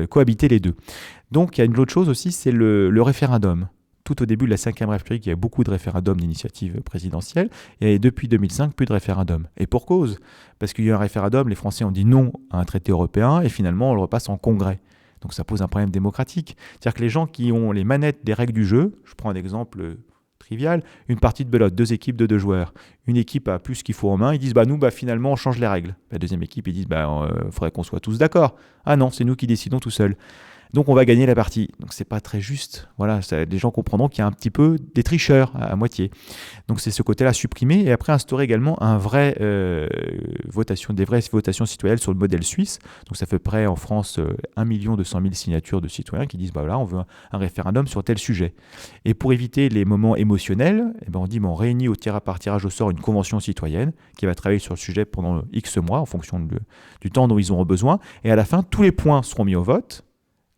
cohabiter les 2. Donc il y a une autre chose aussi, c'est le référendum. Tout au début de la Ve République, il y a beaucoup de référendums d'initiative présidentielle. Et depuis 2005, plus de référendums. Et pour cause. Parce qu'il y a eu un référendum, les Français ont dit non à un traité européen, et finalement, on le repasse en congrès. Donc ça pose un problème démocratique. C'est-à-dire que les gens qui ont les manettes des règles du jeu, je prends un exemple trivial, une partie de belote, 2 équipes de 2 joueurs. Une équipe a plus qu'il faut en main, ils disent nous, finalement, on change les règles. La deuxième équipe, ils disent faudrait qu'on soit tous d'accord. Ah non, c'est nous qui décidons tout seuls. Donc on va gagner la partie. Donc c'est pas très juste. Voilà, les gens comprendront qu'il y a un petit peu des tricheurs à moitié. Donc c'est ce côté-là supprimé et après instaurer également des vraies votations citoyennes sur le modèle suisse. Donc ça fait près en France 1 200 000 signatures de citoyens qui disent on veut un référendum sur tel sujet. Et pour éviter les moments émotionnels, on dit on réunit par tirage au sort une convention citoyenne qui va travailler sur le sujet pendant X mois en fonction du temps dont ils auront besoin. Et à la fin, tous les points seront mis au vote.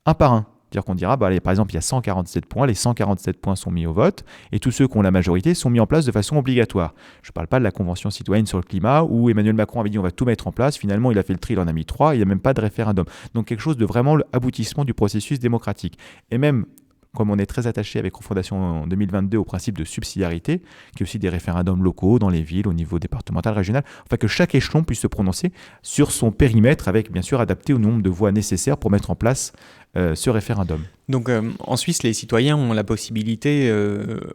Un par un. C'est-à-dire qu'on dira, par exemple, il y a 147 points, les 147 points sont mis au vote, et tous ceux qui ont la majorité sont mis en place de façon obligatoire. Je ne parle pas de la Convention citoyenne sur le climat, où Emmanuel Macron avait dit on va tout mettre en place, finalement il a fait le tri, il en a mis 3, il n'y a même pas de référendum. Donc quelque chose de vraiment l'aboutissement du processus démocratique. Et même, comme on est très attaché avec Refondation en 2022 au principe de subsidiarité, qui est aussi des référendums locaux dans les villes, au niveau départemental, régional, enfin que chaque échelon puisse se prononcer sur son périmètre, avec bien sûr adapté au nombre de voix nécessaires pour mettre en place ce référendum. Donc en Suisse, les citoyens ont la possibilité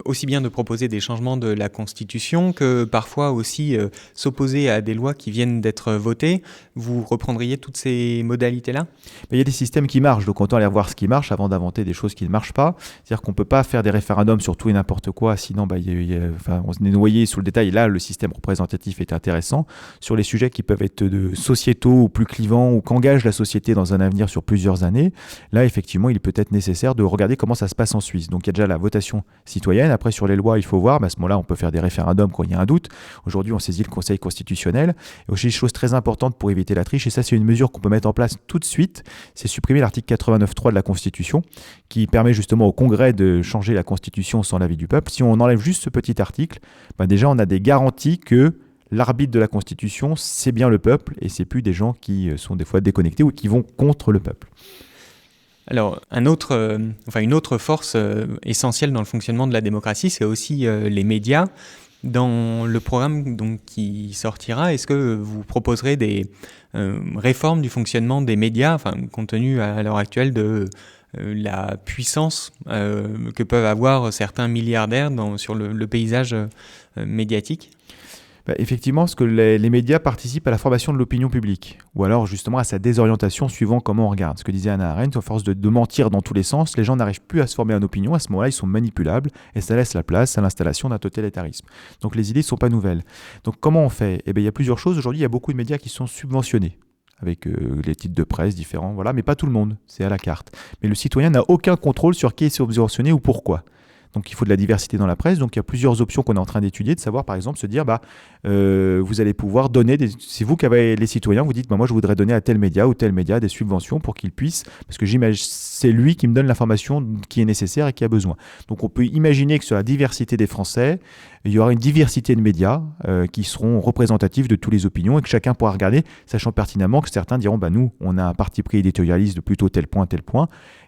aussi bien de proposer des changements de la Constitution que parfois aussi s'opposer à des lois qui viennent d'être votées. Vous reprendriez toutes ces modalités-là ? Il y a des systèmes qui marchent, donc autant aller voir ce qui marche avant d'inventer des choses qui ne marchent pas. C'est-à-dire qu'on ne peut pas faire des référendums sur tout et n'importe quoi, sinon on est noyé sous le détail. Et là, le système représentatif est intéressant. Sur les sujets qui peuvent être sociétaux ou plus clivants ou qu'engage la société dans un avenir sur plusieurs années, là, effectivement, il peut être nécessaire de regarder comment ça se passe en Suisse. Donc, il y a déjà la votation citoyenne. Après, sur les lois, il faut voir. Mais à ce moment-là, on peut faire des référendums quand il y a un doute. Aujourd'hui, on saisit le Conseil constitutionnel. Et aussi, chose très importante pour éviter la triche, et ça, c'est une mesure qu'on peut mettre en place tout de suite, c'est supprimer l'article 89.3 de la Constitution, qui permet justement au Congrès de changer la Constitution sans l'avis du peuple. Si on enlève juste ce petit article, déjà, on a des garanties que l'arbitre de la Constitution, c'est bien le peuple, et c'est plus des gens qui sont des fois déconnectés ou qui vont contre le peuple. Alors, une autre force essentielle dans le fonctionnement de la démocratie, c'est aussi les médias. Dans le programme qui sortira, est-ce que vous proposerez des réformes du fonctionnement des médias, compte tenu à l'heure actuelle de la puissance que peuvent avoir certains milliardaires sur le paysage médiatique ? Effectivement, parce que les médias participent à la formation de l'opinion publique, ou alors justement à sa désorientation suivant comment on regarde. Ce que disait Hannah Arendt, à force de mentir dans tous les sens, les gens n'arrivent plus à se former en opinion. À ce moment-là, ils sont manipulables et ça laisse la place à l'installation d'un totalitarisme. Donc les idées ne sont pas nouvelles. Donc comment on fait ? Il y a plusieurs choses. Aujourd'hui, il y a beaucoup de médias qui sont subventionnés avec les titres de presse différents, voilà, mais pas tout le monde, c'est à la carte. Mais le citoyen n'a aucun contrôle sur qui est subventionné ou pourquoi. Donc il faut de la diversité dans la presse, donc il y a plusieurs options qu'on est en train d'étudier, de savoir par exemple se dire, vous allez pouvoir donner, c'est vous qui avez les citoyens, vous dites, moi je voudrais donner à tel média ou tel média des subventions pour qu'il puisse, parce que j'imagine c'est lui qui me donne l'information qui est nécessaire et qui a besoin. Donc on peut imaginer que sur la diversité des Français, il y aura une diversité de médias qui seront représentatifs de toutes les opinions et que chacun pourra regarder, sachant pertinemment que certains diront, nous, on a un parti pris éditorialiste de plutôt tel point,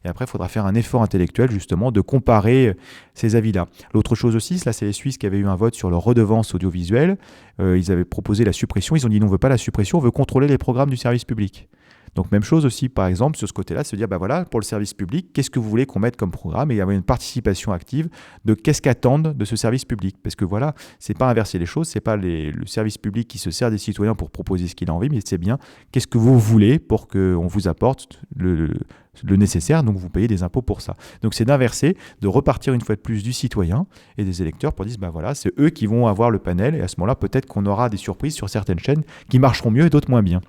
et après il faudra faire un effort intellectuel justement de comparer ces avis-là. L'autre chose aussi, là c'est les Suisses qui avaient eu un vote sur leur redevance audiovisuelle, ils avaient proposé la suppression, ils ont dit non, on ne veut pas la suppression, on veut contrôler les programmes du service public. Donc même chose aussi, par exemple, sur ce côté-là, se dire, pour le service public, qu'est-ce que vous voulez qu'on mette comme programme ? Et il y avait une participation active de qu'est-ce qu'attendent de ce service public. Parce que c'est pas inverser les choses, c'est pas le service public qui se sert des citoyens pour proposer ce qu'il a envie, mais c'est bien qu'est-ce que vous voulez pour qu'on vous apporte le nécessaire, donc vous payez des impôts pour ça. Donc c'est d'inverser, de repartir une fois de plus du citoyen et des électeurs pour dire, c'est eux qui vont avoir le panel, et à ce moment-là, peut-être qu'on aura des surprises sur certaines chaînes qui marcheront mieux et d'autres moins bien.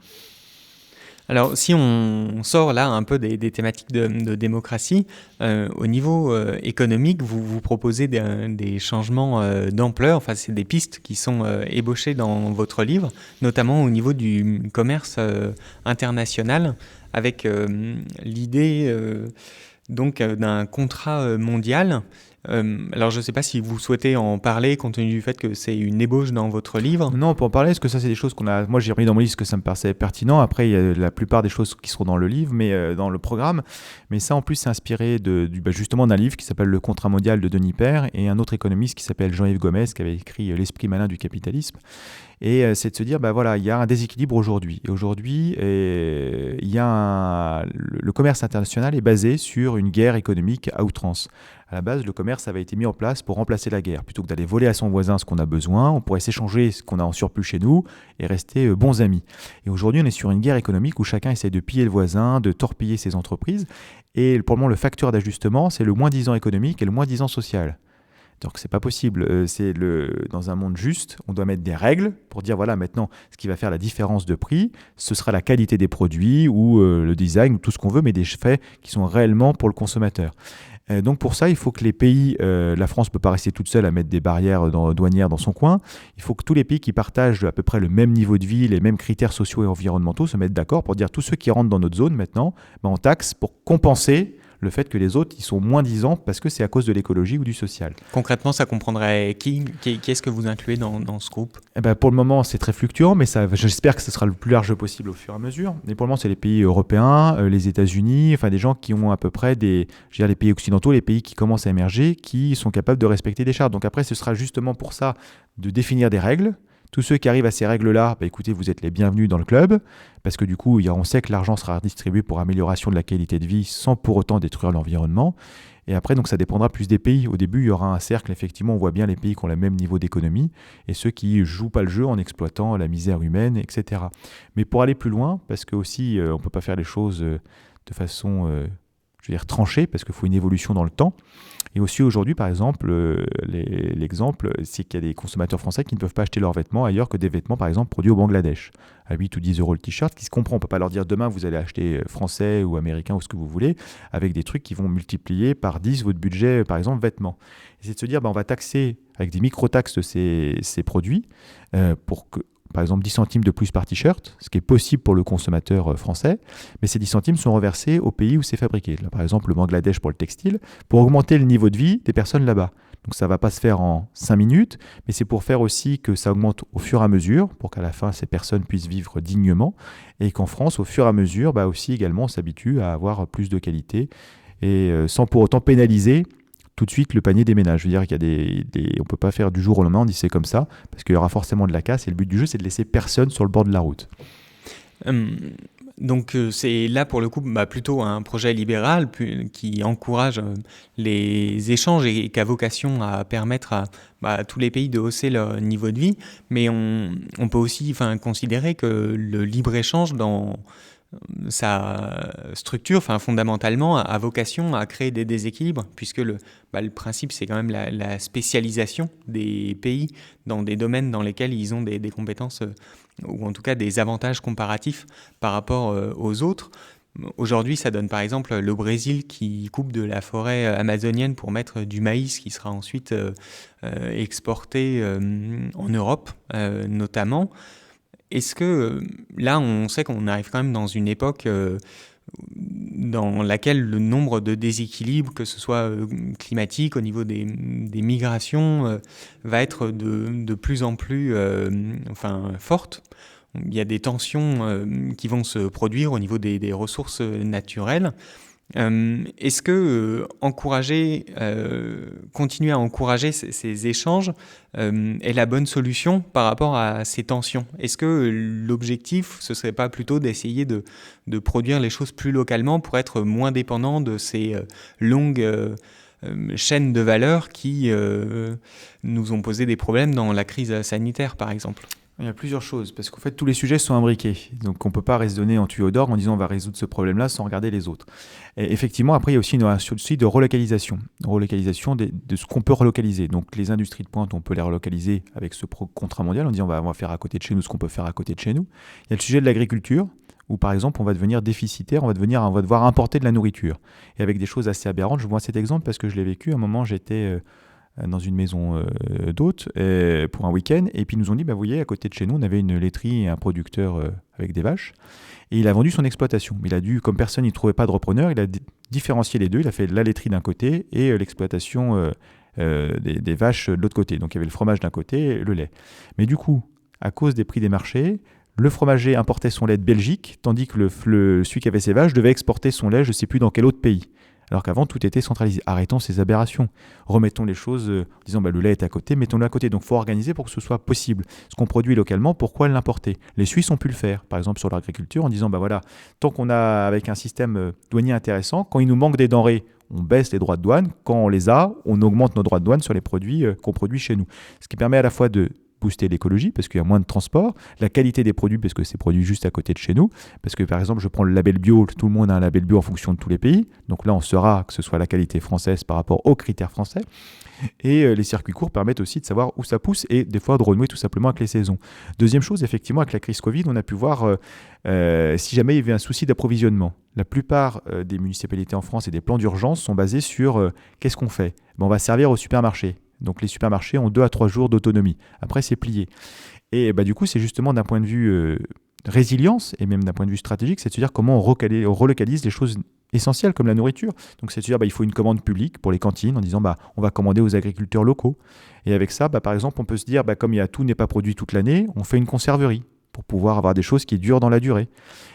Alors, si on sort là un peu des thématiques de démocratie, au niveau économique, vous proposez des changements d'ampleur, enfin c'est des pistes qui sont ébauchées dans votre livre, notamment au niveau du commerce international, avec l'idée d'un contrat mondial. Alors je ne sais pas si vous souhaitez en parler compte tenu du fait que c'est une ébauche dans votre livre. Non, on peut en parler parce que ça c'est des choses moi j'ai remis dans mon livre parce que ça me paraissait pertinent. Après il y a la plupart des choses qui seront dans le livre, mais dans le programme. Mais ça en plus c'est inspiré justement d'un livre qui s'appelle Le Contrat mondial de Denis Père et un autre économiste qui s'appelle Jean-Yves Gomez qui avait écrit L'esprit malin du capitalisme. Et c'est de se dire, il y a un déséquilibre aujourd'hui. Et aujourd'hui, le commerce international est basé sur une guerre économique à outrance. À la base, le commerce avait été mis en place pour remplacer la guerre. Plutôt que d'aller voler à son voisin ce qu'on a besoin, on pourrait s'échanger ce qu'on a en surplus chez nous et rester bons amis. Et aujourd'hui, on est sur une guerre économique où chacun essaie de piller le voisin, de torpiller ses entreprises. Et pour le moment, le facteur d'ajustement, c'est le moins-disant économique et le moins-disant social. Donc c'est pas possible, dans un monde juste, on doit mettre des règles pour dire maintenant ce qui va faire la différence de prix, ce sera la qualité des produits ou le design ou tout ce qu'on veut, mais des faits qui sont réellement pour le consommateur. Donc pour ça, il faut que les pays, la France ne peut pas rester toute seule à mettre des barrières douanières dans son coin, il faut que tous les pays qui partagent à peu près le même niveau de vie, les mêmes critères sociaux et environnementaux se mettent d'accord pour dire tous ceux qui rentrent dans notre zone maintenant, on taxe pour compenser le fait que les autres, ils sont moins disants parce que c'est à cause de l'écologie ou du social. Concrètement, ça comprendrait qui est-ce que vous incluez dans ce groupe ? Pour le moment, c'est très fluctuant, mais j'espère que ce sera le plus large possible au fur et à mesure. Mais pour le moment, c'est les pays européens, les États-Unis, des gens qui ont à peu près les pays occidentaux, les pays qui commencent à émerger, qui sont capables de respecter des chartes. Donc après, ce sera justement pour ça de définir des règles. Tous ceux qui arrivent à ces règles-là, écoutez, vous êtes les bienvenus dans le club, parce que du coup, on sait que l'argent sera redistribué pour amélioration de la qualité de vie sans pour autant détruire l'environnement. Et après, donc, ça dépendra plus des pays. Au début, il y aura un cercle, effectivement, on voit bien les pays qui ont le même niveau d'économie et ceux qui ne jouent pas le jeu en exploitant la misère humaine, etc. Mais pour aller plus loin, parce que aussi, on ne peut pas faire les choses de façon tranchée, parce qu'il faut une évolution dans le temps. Et aussi aujourd'hui, par exemple, l'exemple, c'est qu'il y a des consommateurs français qui ne peuvent pas acheter leurs vêtements ailleurs que des vêtements, par exemple, produits au Bangladesh, à 8 ou 10 euros le t-shirt, qui se comprend. On ne peut pas leur dire demain, vous allez acheter français ou américain ou ce que vous voulez, avec des trucs qui vont multiplier par 10 votre budget, par exemple, vêtements. Et c'est de se dire, on va taxer avec des micro-taxes ces produits pour que, par exemple 10 centimes de plus par t-shirt, ce qui est possible pour le consommateur français, mais ces 10 centimes sont reversés au pays où c'est fabriqué. Là, par exemple, le Bangladesh pour le textile, pour augmenter le niveau de vie des personnes là-bas. Donc ça ne va pas se faire en 5 minutes, mais c'est pour faire aussi que ça augmente au fur et à mesure, pour qu'à la fin, ces personnes puissent vivre dignement, et qu'en France, au fur et à mesure, aussi également, on s'habitue à avoir plus de qualité, et sans pour autant pénaliser tout de suite le panier des ménages. Je veux dire qu'il y a on ne peut pas faire du jour au lendemain, on dit c'est comme ça, parce qu'il y aura forcément de la casse, et le but du jeu, c'est de laisser personne sur le bord de la route. Donc c'est là pour le coup plutôt un projet libéral qui encourage les échanges et qui a vocation à permettre à tous les pays de hausser leur niveau de vie. Mais on peut aussi considérer que le libre-échange dans sa structure, fondamentalement, a vocation à créer des déséquilibres, puisque le principe, c'est quand même la spécialisation des pays dans des domaines dans lesquels ils ont des compétences, ou en tout cas des avantages comparatifs par rapport aux autres. Aujourd'hui, ça donne par exemple le Brésil qui coupe de la forêt amazonienne pour mettre du maïs qui sera ensuite exporté en Europe, notamment. Est-ce que là, on sait qu'on arrive quand même dans une époque dans laquelle le nombre de déséquilibres, que ce soit climatique, au niveau des migrations, va être de plus en plus forte. Il y a des tensions qui vont se produire au niveau des ressources naturelles. Est-ce que continuer à encourager ces échanges est la bonne solution par rapport à ces tensions? Est-ce que l'objectif, ce serait pas plutôt d'essayer de produire les choses plus localement pour être moins dépendant de ces longues chaînes de valeur qui nous ont posé des problèmes dans la crise sanitaire, par exemple? Il y a plusieurs choses, parce qu'en fait, tous les sujets sont imbriqués. Donc, on ne peut pas raisonner en tuyau d'orgue en disant on va résoudre ce problème-là sans regarder les autres. Et effectivement, après, il y a aussi un souci de relocalisation. Relocalisation de ce qu'on peut relocaliser. Donc, les industries de pointe, on peut les relocaliser avec ce contrat mondial. On dit on va faire à côté de chez nous ce qu'on peut faire à côté de chez nous. Il y a le sujet de l'agriculture, où par exemple, on va devenir déficitaire, on va devoir importer de la nourriture. Et avec des choses assez aberrantes. Je vous vois cet exemple parce que je l'ai vécu. À un moment, j'étais dans une maison d'hôtes pour un week-end, et puis ils nous ont dit, vous voyez, à côté de chez nous, on avait une laiterie et un producteur avec des vaches, et il a vendu son exploitation. Il a dû, comme personne, il ne trouvait pas de repreneur, il a différencié les deux, il a fait la laiterie d'un côté et l'exploitation des vaches de l'autre côté. Donc il y avait le fromage d'un côté et le lait. Mais du coup, à cause des prix des marchés, le fromager importait son lait de Belgique, tandis que celui qui avait ses vaches devait exporter son lait, je ne sais plus dans quel autre pays. Alors qu'avant, tout était centralisé. Arrêtons ces aberrations. Remettons les choses en disant le lait est à côté, mettons-le à côté. Donc il faut organiser pour que ce soit possible. Ce qu'on produit localement, pourquoi l'importer? Les Suisses ont pu le faire, par exemple sur l'agriculture, en disant voilà, tant qu'on a avec un système douanier intéressant, quand il nous manque des denrées, on baisse les droits de douane. Quand on les a, on augmente nos droits de douane sur les produits qu'on produit chez nous. Ce qui permet à la fois de booster l'écologie parce qu'il y a moins de transport, la qualité des produits parce que c'est produit juste à côté de chez nous, parce que par exemple je prends le label bio, tout le monde a un label bio en fonction de tous les pays, donc là on saura que ce soit la qualité française par rapport aux critères français, et les circuits courts permettent aussi de savoir où ça pousse et des fois de renouer tout simplement avec les saisons. Deuxième chose, effectivement avec la crise Covid, on a pu voir si jamais il y avait un souci d'approvisionnement. La plupart des municipalités en France et des plans d'urgence sont basés sur qu'est-ce qu'on fait? On va servir au supermarché. Donc les supermarchés ont 2 à 3 jours d'autonomie. Après, c'est plié. Et du coup, c'est justement d'un point de vue résilience et même d'un point de vue stratégique, c'est de se dire comment on relocalise les choses essentielles comme la nourriture. Donc c'est de se dire il faut une commande publique pour les cantines en disant on va commander aux agriculteurs locaux. Et avec ça, par exemple, on peut se dire comme tout n'est pas produit toute l'année, on fait une conserverie pour pouvoir avoir des choses qui durent dans la durée.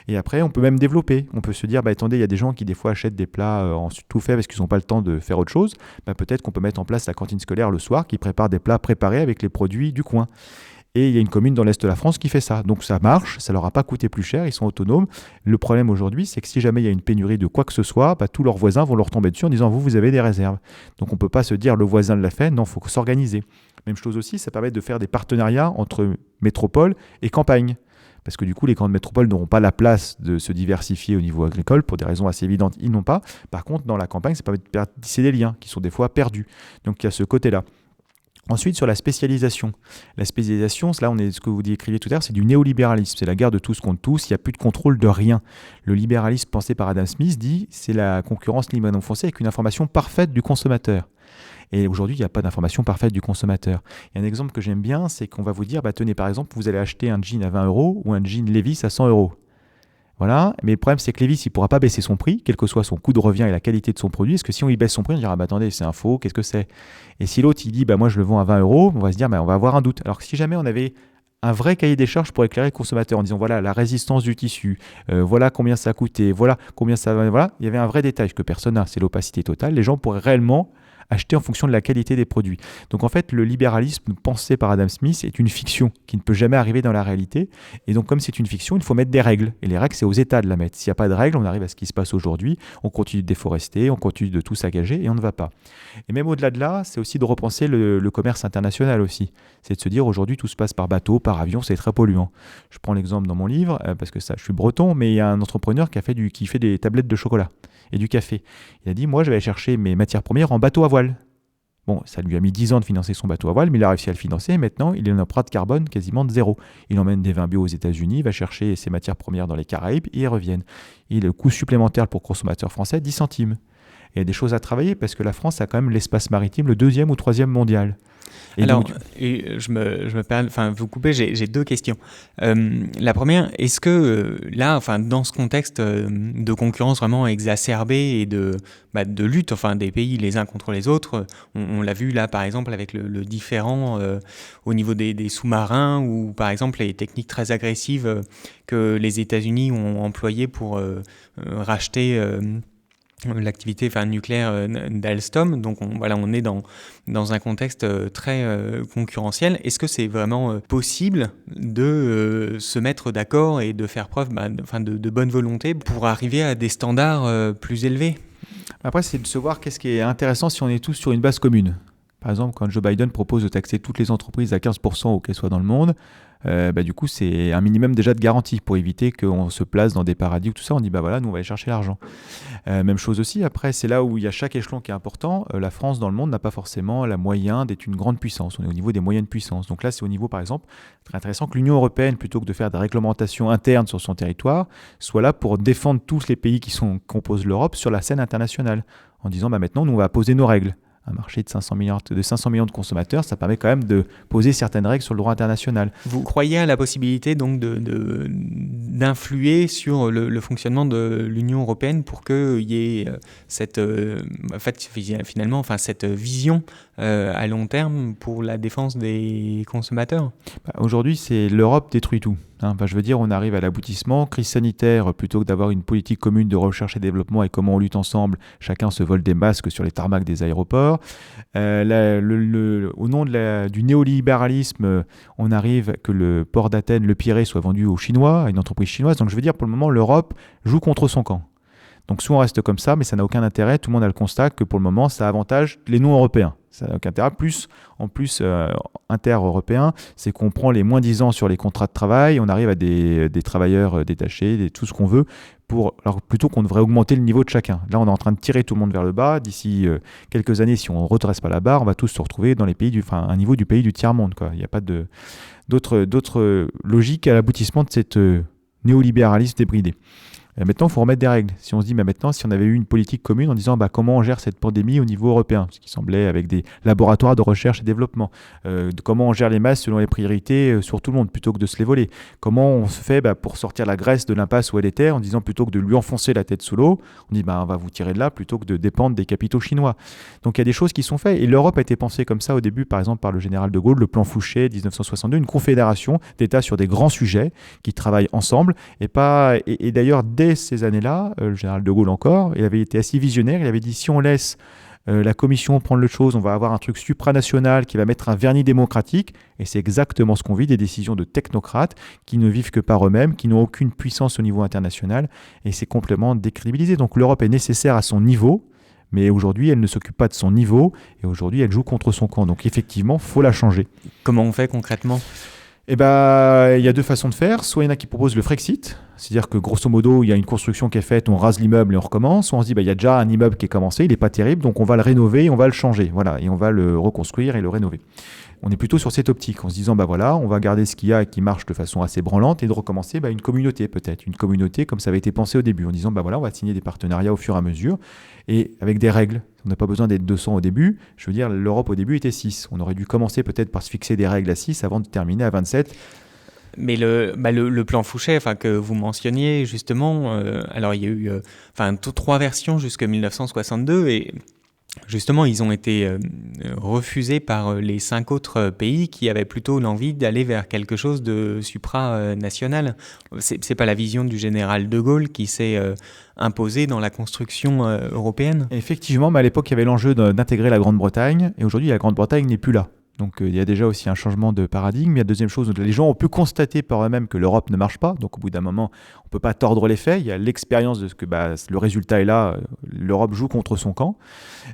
Et après, on peut même développer. On peut se dire, attendez, il y a des gens qui des fois achètent des plats en tout fait parce qu'ils n'ont pas le temps de faire autre chose. Peut-être qu'on peut mettre en place la cantine scolaire le soir qui prépare des plats préparés avec les produits du coin. Et il y a une commune dans l'Est de la France qui fait ça. Donc ça marche, ça leur a pas coûté plus cher, ils sont autonomes. Le problème aujourd'hui, c'est que si jamais il y a une pénurie de quoi que ce soit, tous leurs voisins vont leur tomber dessus en disant, vous avez des réserves. Donc on ne peut pas se dire, le voisin l'a fait, non, il faut s'organiser. Même chose aussi, ça permet de faire des partenariats entre métropole et campagne. Parce que du coup, les grandes métropoles n'auront pas la place de se diversifier au niveau agricole, pour des raisons assez évidentes, ils n'ont pas. Par contre, dans la campagne, ça permet de tisser des liens qui sont des fois perdus. Donc il y a ce côté-là. Ensuite, sur la spécialisation. La spécialisation, là, ce que vous décriviez tout à l'heure, c'est du néolibéralisme. C'est la guerre de tous contre tous, il n'y a plus de contrôle de rien. Le libéralisme pensé par Adam Smith dit c'est la concurrence libre et non foncée avec une information parfaite du consommateur. Et aujourd'hui, il n'y a pas d'information parfaite du consommateur. Il y a un exemple que j'aime bien, c'est qu'on va vous dire, tenez, par exemple, vous allez acheter un jean à 20 € ou un jean Levi's à 100 €. Voilà, mais le problème, c'est que Levi's, il ne pourra pas baisser son prix, quel que soit son coût de revient et la qualité de son produit. Parce que si on y baisse son prix, on dira, attendez, c'est un faux, qu'est-ce que c'est? Et si l'autre, il dit, moi, je le vends à 20 €, on va se dire, on va avoir un doute. Alors que si jamais on avait un vrai cahier des charges pour éclairer le consommateur en disant, voilà, la résistance du tissu, voilà combien ça a coûté, voilà combien ça va, voilà, il y avait un vrai détail que personne n'a, c'est l'opacité totale. Les gens pourraient réellement acheter en fonction de la qualité des produits. Donc en fait, le libéralisme pensé par Adam Smith est une fiction qui ne peut jamais arriver dans la réalité. Et donc comme c'est une fiction, il faut mettre des règles. Et les règles, c'est aux États de la mettre. S'il n'y a pas de règles, on arrive à ce qui se passe aujourd'hui. On continue de déforester, on continue de tout saccager et on ne va pas. Et même au-delà de là, c'est aussi de repenser le commerce international aussi. C'est de se dire aujourd'hui, tout se passe par bateau, par avion, c'est très polluant. Je prends l'exemple dans mon livre, parce que ça, je suis breton, mais il y a un entrepreneur qui fait des tablettes de chocolat et du café. Il a dit, moi, je vais aller chercher mes matières premières en bateau à voile. Bon, ça lui a mis 10 ans de financer son bateau à voile, mais il a réussi à le financer. Et maintenant, il a une empreinte carbone quasiment de zéro. Il emmène des vins bio aux États-Unis, il va chercher ses matières premières dans les Caraïbes et ils reviennent. Et le coût supplémentaire pour le consommateur français, 10 centimes. Et il y a des choses à travailler parce que la France a quand même l'espace maritime le 2e ou 3e mondial. Et alors, je me permets, vous coupez, j'ai 2 questions. La première, est-ce que là, dans ce contexte de concurrence vraiment exacerbée et de lutte, des pays les uns contre les autres, on l'a vu là par exemple avec le différend au niveau des sous-marins ou par exemple les techniques très agressives que les États-Unis ont employées pour racheter l'activité nucléaire d'Alstom. Donc on est dans un contexte très concurrentiel. Est-ce que c'est vraiment possible de se mettre d'accord et de faire preuve de bonne volonté pour arriver à des standards plus élevés ? Après, c'est de se voir qu'est-ce qui est intéressant si on est tous sur une base commune. Par exemple, quand Joe Biden propose de taxer toutes les entreprises à 15% où qu'elles soient dans le monde, du coup, c'est un minimum déjà de garantie pour éviter qu'on se place dans des paradis ou tout ça. On dit, nous, on va aller chercher l'argent. Même chose aussi, après, c'est là où il y a chaque échelon qui est important. La France, dans le monde, n'a pas forcément la moyen d'être une grande puissance. On est au niveau des moyennes puissances. Donc là, c'est au niveau, par exemple, très intéressant que l'Union européenne, plutôt que de faire des réglementations internes sur son territoire, soit là pour défendre tous les pays qui composent l'Europe sur la scène internationale. En disant, maintenant, nous, on va poser nos règles. Un marché de 500 millions de consommateurs, ça permet quand même de poser certaines règles sur le droit international. Vous croyez à la possibilité donc d'influer sur le fonctionnement de l'Union européenne pour qu'il y ait cette vision à long terme pour la défense des consommateurs ? Aujourd'hui, c'est l'Europe détruit tout. On arrive à l'aboutissement. Crise sanitaire, plutôt que d'avoir une politique commune de recherche et développement et comment on lutte ensemble, chacun se vole des masques sur les tarmacs des aéroports. Au nom du néolibéralisme, on arrive que le port d'Athènes, le Pirée, soit vendu aux Chinois, à une entreprise chinoise. Donc pour le moment, l'Europe joue contre son camp. Donc soit on reste comme ça, mais ça n'a aucun intérêt. Tout le monde a le constat que pour le moment, ça avantage les non-européens. Ça n'a aucun intérêt. En plus, inter-européen, c'est qu'on prend les moins 10 ans sur les contrats de travail, on arrive à des travailleurs détachés, tout ce qu'on veut, alors plutôt qu'on devrait augmenter le niveau de chacun. Là, on est en train de tirer tout le monde vers le bas. D'ici quelques années, si on ne redresse pas la barre, on va tous se retrouver dans les pays un niveau du pays du tiers-monde, quoi. Il n'y a pas d'autre logique à l'aboutissement de cette néolibéralisme débridé. Maintenant, il faut remettre des règles. Si on se dit, maintenant, si on avait eu une politique commune en disant comment on gère cette pandémie au niveau européen, ce qui semblait avec des laboratoires de recherche et développement, comment on gère les masses selon les priorités sur tout le monde, plutôt que de se les voler. Comment on se fait pour sortir la Grèce de l'impasse où elle était, en disant plutôt que de lui enfoncer la tête sous l'eau, on dit on va vous tirer de là plutôt que de dépendre des capitaux chinois. Donc il y a des choses qui sont faites. Et l'Europe a été pensée comme ça au début, par exemple par le général de Gaulle, le plan Fouché 1962, une confédération d'États sur des grands sujets qui travaillent ensemble. Et d'ailleurs, dès ces années-là, le général de Gaulle encore, il avait été assez visionnaire, il avait dit si on laisse la commission prendre le chose, on va avoir un truc supranational qui va mettre un vernis démocratique, et c'est exactement ce qu'on vit, des décisions de technocrates qui ne vivent que par eux-mêmes, qui n'ont aucune puissance au niveau international, et c'est complètement décrédibilisé. Donc l'Europe est nécessaire à son niveau, mais aujourd'hui, elle ne s'occupe pas de son niveau, et aujourd'hui, elle joue contre son camp. Donc effectivement, il faut la changer. Comment on fait concrètement ? Il y a 2 façons de faire. Soit il y en a qui proposent le Frexit, c'est-à-dire que grosso modo, il y a une construction qui est faite, on rase l'immeuble et on recommence. Soit on se dit, il y a déjà un immeuble qui est commencé, il n'est pas terrible, donc on va le rénover et on va le changer. Voilà, et on va le reconstruire et le rénover. On est plutôt sur cette optique, en se disant, on va garder ce qu'il y a et qui marche de façon assez branlante et de recommencer une communauté peut-être. Une communauté comme ça avait été pensé au début, en disant, on va signer des partenariats au fur et à mesure et avec des règles. On n'a pas besoin d'être 200 au début. Je veux dire, l'Europe au début était 6. On aurait dû commencer peut-être par se fixer des règles à 6 avant de terminer à 27. Mais le plan Fouché, que vous mentionniez justement, alors il y a eu 3 versions jusqu'en 1962 et justement, ils ont été refusés par les 5 autres pays qui avaient plutôt l'envie d'aller vers quelque chose de supranational. C'est pas la vision du général de Gaulle qui s'est imposée dans la construction européenne. Effectivement, mais à l'époque, il y avait l'enjeu d'intégrer la Grande-Bretagne, et aujourd'hui, la Grande-Bretagne n'est plus là. Donc il y a déjà aussi un changement de paradigme. Il y a deuxième chose, les gens ont pu constater par eux-mêmes que l'Europe ne marche pas. Donc au bout d'un moment, on ne peut pas tordre les faits. Il y a l'expérience de ce que le résultat est là. L'Europe joue contre son camp.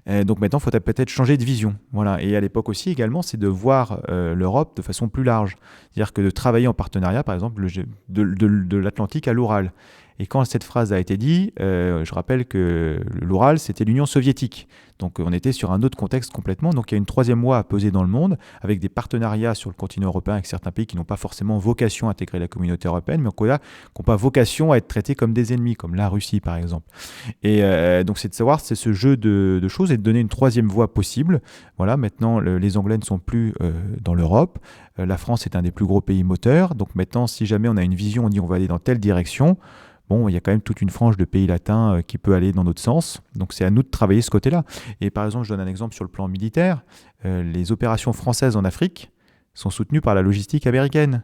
Donc maintenant, il faut peut-être changer de vision. Voilà. Et à l'époque aussi, également, c'est de voir l'Europe de façon plus large. C'est-à-dire que de travailler en partenariat, par exemple, de l'Atlantique à l'Oural. Et quand cette phrase a été dite, je rappelle que l'Oural, c'était l'Union soviétique. Donc on était sur un autre contexte complètement. Donc il y a une troisième voie à peser dans le monde, avec des partenariats sur le continent européen avec certains pays qui n'ont pas forcément vocation à intégrer la communauté européenne, mais qui n'ont pas vocation à être traités comme des ennemis, comme la Russie par exemple. Et donc c'est de savoir, c'est ce jeu de choses et de donner une troisième voie possible. Voilà, maintenant les Anglais ne sont plus dans l'Europe. La France est un des plus gros pays moteurs. Donc maintenant, si jamais on a une vision, on dit on va aller dans telle direction, bon, il y a quand même toute une frange de pays latins qui peut aller dans notre sens. Donc c'est à nous de travailler ce côté-là. Et par exemple, je donne un exemple sur le plan militaire. Les opérations françaises en Afrique sont soutenues par la logistique américaine.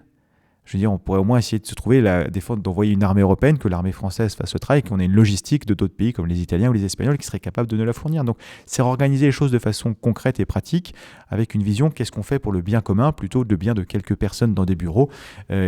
Je veux dire, on pourrait au moins essayer de se trouver, d'envoyer une armée européenne, que l'armée française fasse ce travail, qu'on ait une logistique de d'autres pays comme les Italiens ou les Espagnols qui seraient capables de nous la fournir. Donc, c'est organiser les choses de façon concrète et pratique, avec une vision, qu'est-ce qu'on fait pour le bien commun, plutôt le bien de quelques personnes dans des bureaux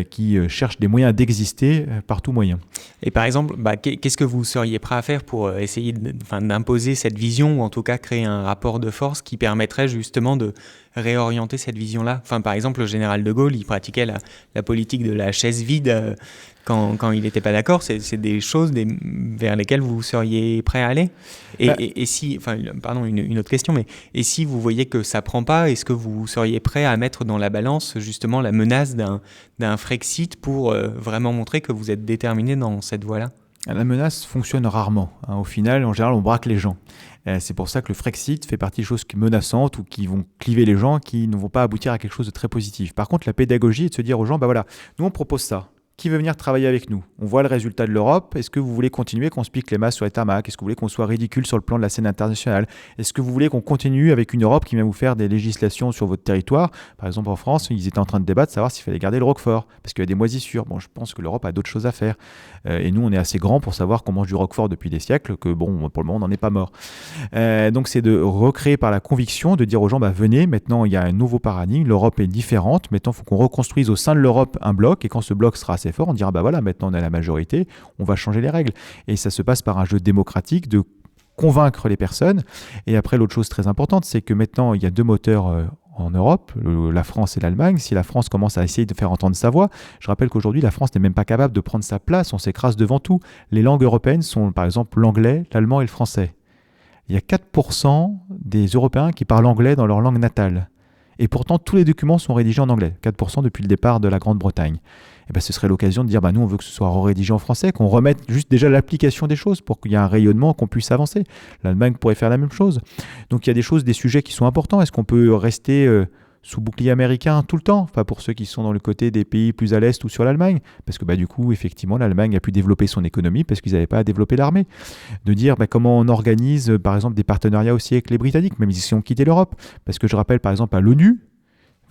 qui cherchent des moyens d'exister par tout moyen. Et par exemple, qu'est-ce que vous seriez prêt à faire pour essayer d'imposer cette vision, ou en tout cas créer un rapport de force qui permettrait justement de réorienter cette vision-là? Enfin, par exemple, le général de Gaulle, il pratiquait la politique de la chaise vide quand il n'était pas d'accord. C'est des choses vers lesquelles vous seriez prêt à aller? Et si, enfin, pardon, une autre question, mais et si vous voyez que ça prend pas, est-ce que vous seriez prêt à mettre dans la balance justement la menace d'un Frexit pour vraiment montrer que vous êtes déterminé dans cette voie-là? La menace fonctionne rarement. Au final, en général, on braque les gens. C'est pour ça que le Frexit fait partie des choses menaçantes ou qui vont cliver les gens, qui ne vont pas aboutir à quelque chose de très positif. Par contre, la pédagogie est de se dire aux gens, voilà, nous on propose ça. Qui veut venir travailler avec nous? On voit le résultat de l'Europe. Est-ce que vous voulez continuer qu'on se pique les masses sur les tarmacs? Est-ce que vous voulez qu'on soit ridicule sur le plan de la scène internationale? Est-ce que vous voulez qu'on continue avec une Europe qui vient vous faire des législations sur votre territoire? Par exemple, en France, ils étaient en train de débattre, savoir s'il fallait garder le Roquefort, parce qu'il y a des moisissures. Bon, je pense que l'Europe a d'autres choses à faire. Et nous, on est assez grands pour savoir qu'on mange du Roquefort depuis des siècles, que bon, pour le moment, on n'en est pas mort. Donc, c'est de recréer par la conviction, de dire aux gens, venez, maintenant, il y a un nouveau paradigme, l'Europe est différente. Maintenant, il faut qu'on reconstruise au sein de l'Europe un bloc, et quand ce bloc sera assez fort, on dira voilà, maintenant on a la majorité, on va changer les règles. Et ça se passe par un jeu démocratique de convaincre les personnes. Et après, l'autre chose très importante, c'est que maintenant il y a deux moteurs en Europe, la France et l'Allemagne. Si la France commence à essayer de faire entendre sa voix, je rappelle qu'aujourd'hui la France n'est même pas capable de prendre sa place, on s'écrase devant tout. Les langues européennes sont par exemple l'anglais, l'allemand et le français. Il y a 4% des Européens qui parlent anglais dans leur langue natale. Et pourtant, tous les documents sont rédigés en anglais, 4% depuis le départ de la Grande-Bretagne. Et ce serait l'occasion de dire, nous, on veut que ce soit rédigé en français, qu'on remette juste déjà l'application des choses pour qu'il y ait un rayonnement, qu'on puisse avancer. L'Allemagne pourrait faire la même chose. Donc, il y a des choses, des sujets qui sont importants. Est-ce qu'on peut rester sous bouclier américain tout le temps? Enfin, pour ceux qui sont dans le côté des pays plus à l'est ou sur l'Allemagne. Parce que du coup, effectivement, l'Allemagne a pu développer son économie parce qu'ils n'avaient pas à développer l'armée. De dire comment on organise, par exemple, des partenariats aussi avec les Britanniques, même s'ils ont quitté l'Europe. Parce que je rappelle, par exemple, à l'ONU,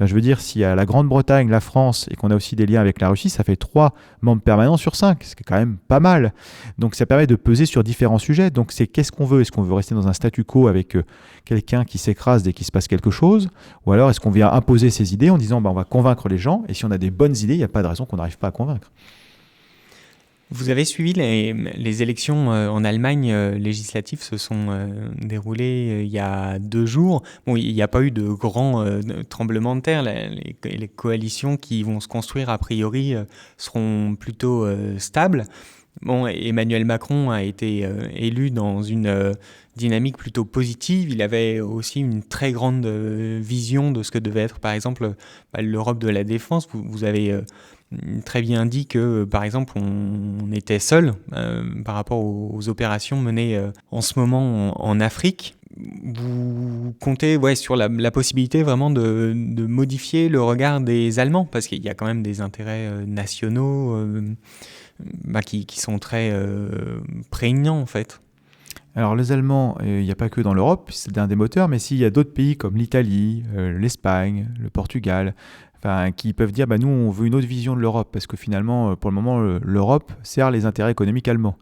je veux dire, s'il y a la Grande-Bretagne, la France et qu'on a aussi des liens avec la Russie, ça fait 3 membres permanents sur 5, ce qui est quand même pas mal. Donc ça permet de peser sur différents sujets. Donc c'est qu'est-ce qu'on veut? Est-ce qu'on veut rester dans un statu quo avec quelqu'un qui s'écrase dès qu'il se passe quelque chose? Ou alors est-ce qu'on vient imposer ses idées en disant on va convaincre les gens, et si on a des bonnes idées, il n'y a pas de raison qu'on n'arrive pas à convaincre. Vous avez suivi les élections en Allemagne législatives se sont déroulées il y a 2 jours. Bon, il n'y a pas eu de grands tremblements de terre. Les coalitions qui vont se construire a priori seront plutôt stables. Bon, Emmanuel Macron a été élu dans une dynamique plutôt positive. Il avait aussi une très grande vision de ce que devait être, par exemple, l'Europe de la défense. Vous avez très bien dit que, par exemple, on était seul par rapport aux opérations menées en ce moment en Afrique. Vous comptez sur la possibilité vraiment de modifier le regard des Allemands, parce qu'il y a quand même des intérêts nationaux qui sont très prégnants en fait. Alors les Allemands, il n'y a pas que dans l'Europe, c'est un des moteurs, mais s'il y a d'autres pays comme l'Italie, l'Espagne, le Portugal, qui peuvent dire nous on veut une autre vision de l'Europe, parce que finalement pour le moment l'Europe sert les intérêts économiques allemands.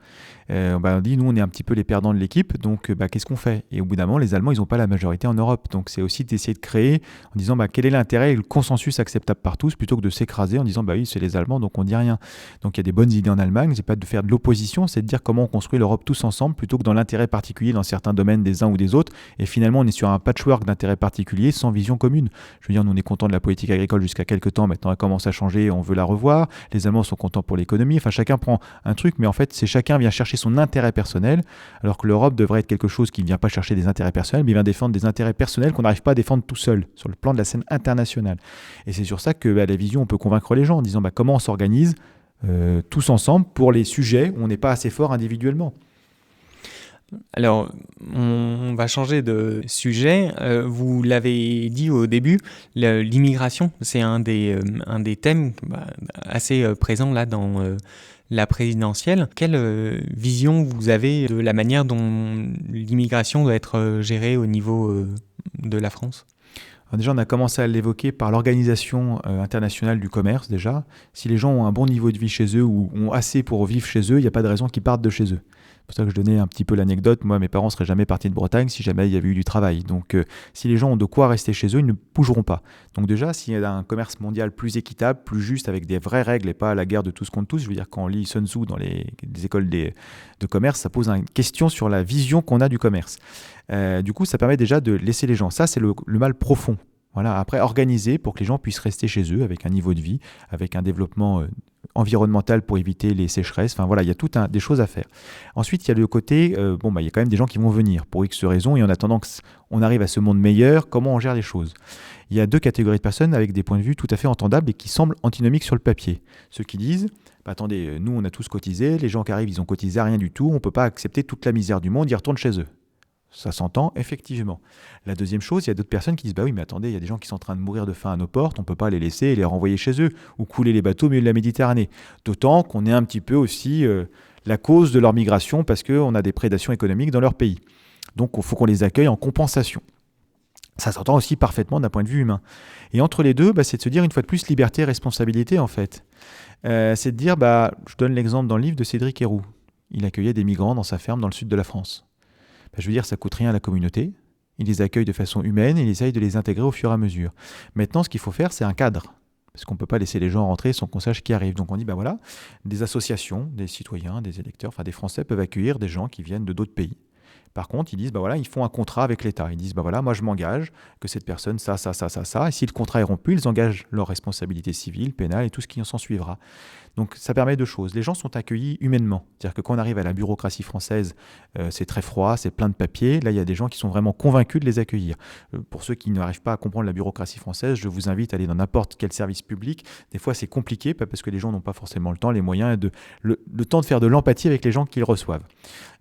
On dit nous on est un petit peu les perdants de l'équipe, donc qu'est-ce qu'on fait? Et au bout d'un moment les Allemands ils n'ont pas la majorité en Europe, donc c'est aussi d'essayer de créer en disant quel est l'intérêt et le consensus acceptable par tous, plutôt que de s'écraser en disant oui c'est les Allemands donc on dit rien. Donc il y a des bonnes idées en Allemagne, c'est pas de faire de l'opposition, c'est de dire comment on construit l'Europe tous ensemble plutôt que dans l'intérêt particulier dans certains domaines des uns ou des autres, et finalement on est sur un patchwork d'intérêts particuliers sans vision commune. Je veux dire, nous on est content de la politique agricole jusqu'à quelques temps, maintenant elle commence à changer, on veut la revoir, les Allemands sont contents pour l'économie, chacun prend un truc, mais en fait c'est chacun vient chercher son intérêt personnel, alors que l'Europe devrait être quelque chose qui ne vient pas chercher des intérêts personnels, mais vient défendre des intérêts personnels qu'on n'arrive pas à défendre tout seul, sur le plan de la scène internationale. Et c'est sur ça que la vision, on peut convaincre les gens en disant comment on s'organise tous ensemble pour les sujets où on n'est pas assez fort individuellement. Alors, on va changer de sujet. Vous l'avez dit au début, l'immigration, c'est un des thèmes assez présents là dans la présidentielle. Quelle vision vous avez de la manière dont l'immigration doit être gérée au niveau de la France ? Alors déjà, on a commencé à l'évoquer par l'Organisation internationale du commerce déjà. Si les gens ont un bon niveau de vie chez eux ou ont assez pour vivre chez eux, il n'y a pas de raison qu'ils partent de chez eux. C'est pour ça que je donnais un petit peu l'anecdote. Moi, mes parents ne seraient jamais partis de Bretagne si jamais il y avait eu du travail. Donc, si les gens ont de quoi rester chez eux, ils ne bougeront pas. Donc déjà, s'il y a un commerce mondial plus équitable, plus juste, avec des vraies règles et pas la guerre de tous contre tous, je veux dire, quand on lit Sun Tzu dans les écoles de commerce, ça pose une question sur la vision qu'on a du commerce. Du coup, ça permet déjà de laisser les gens. Ça, c'est le mal profond. Voilà. Après, organiser pour que les gens puissent rester chez eux avec un niveau de vie, avec un développement environnemental pour éviter les sécheresses. Il y a des choses à faire. Ensuite, il y a le côté, il y a quand même des gens qui vont venir pour X raisons, et en attendant qu'on arrive à ce monde meilleur, comment on gère les choses? Il y a deux catégories de personnes avec des points de vue tout à fait entendables et qui semblent antinomiques sur le papier. Ceux qui disent, attendez, nous on a tous cotisé, les gens qui arrivent ils ont cotisé à rien du tout, on ne peut pas accepter toute la misère du monde, ils retournent chez eux. Ça s'entend, effectivement. La deuxième chose, il y a d'autres personnes qui disent oui, mais attendez, il y a des gens qui sont en train de mourir de faim à nos portes, on ne peut pas les laisser et les renvoyer chez eux, ou couler les bateaux au milieu de la Méditerranée. D'autant qu'on est un petit peu aussi la cause de leur migration parce qu'on a des prédations économiques dans leur pays. Donc il faut qu'on les accueille en compensation. Ça s'entend aussi parfaitement d'un point de vue humain. Et entre les deux, c'est de se dire une fois de plus liberté et responsabilité en fait. C'est de dire, je donne l'exemple dans le livre de Cédric Héroux. Il accueillait des migrants dans sa ferme dans le sud de la France. Je veux dire, ça ne coûte rien à la communauté. Il les accueille de façon humaine et il essaye de les intégrer au fur et à mesure. Maintenant, ce qu'il faut faire, c'est un cadre. Parce qu'on ne peut pas laisser les gens rentrer sans qu'on sache qui arrive. Donc on dit, des associations, des citoyens, des électeurs, des Français peuvent accueillir des gens qui viennent de d'autres pays. Par contre, ils disent, ils font un contrat avec l'État. Ils disent, moi je m'engage que cette personne, ça. Et si le contrat est rompu, ils engagent leur responsabilité civile, pénale et tout ce qui en s'en suivra. Donc ça permet deux choses. Les gens sont accueillis humainement. C'est-à-dire que quand on arrive à la bureaucratie française, c'est très froid, c'est plein de papiers. Là, il y a des gens qui sont vraiment convaincus de les accueillir. Pour ceux qui n'arrivent pas à comprendre la bureaucratie française, je vous invite à aller dans n'importe quel service public. Des fois, c'est compliqué, pas parce que les gens n'ont pas forcément le temps, les moyens, le temps de faire de l'empathie avec les gens qu'ils reçoivent.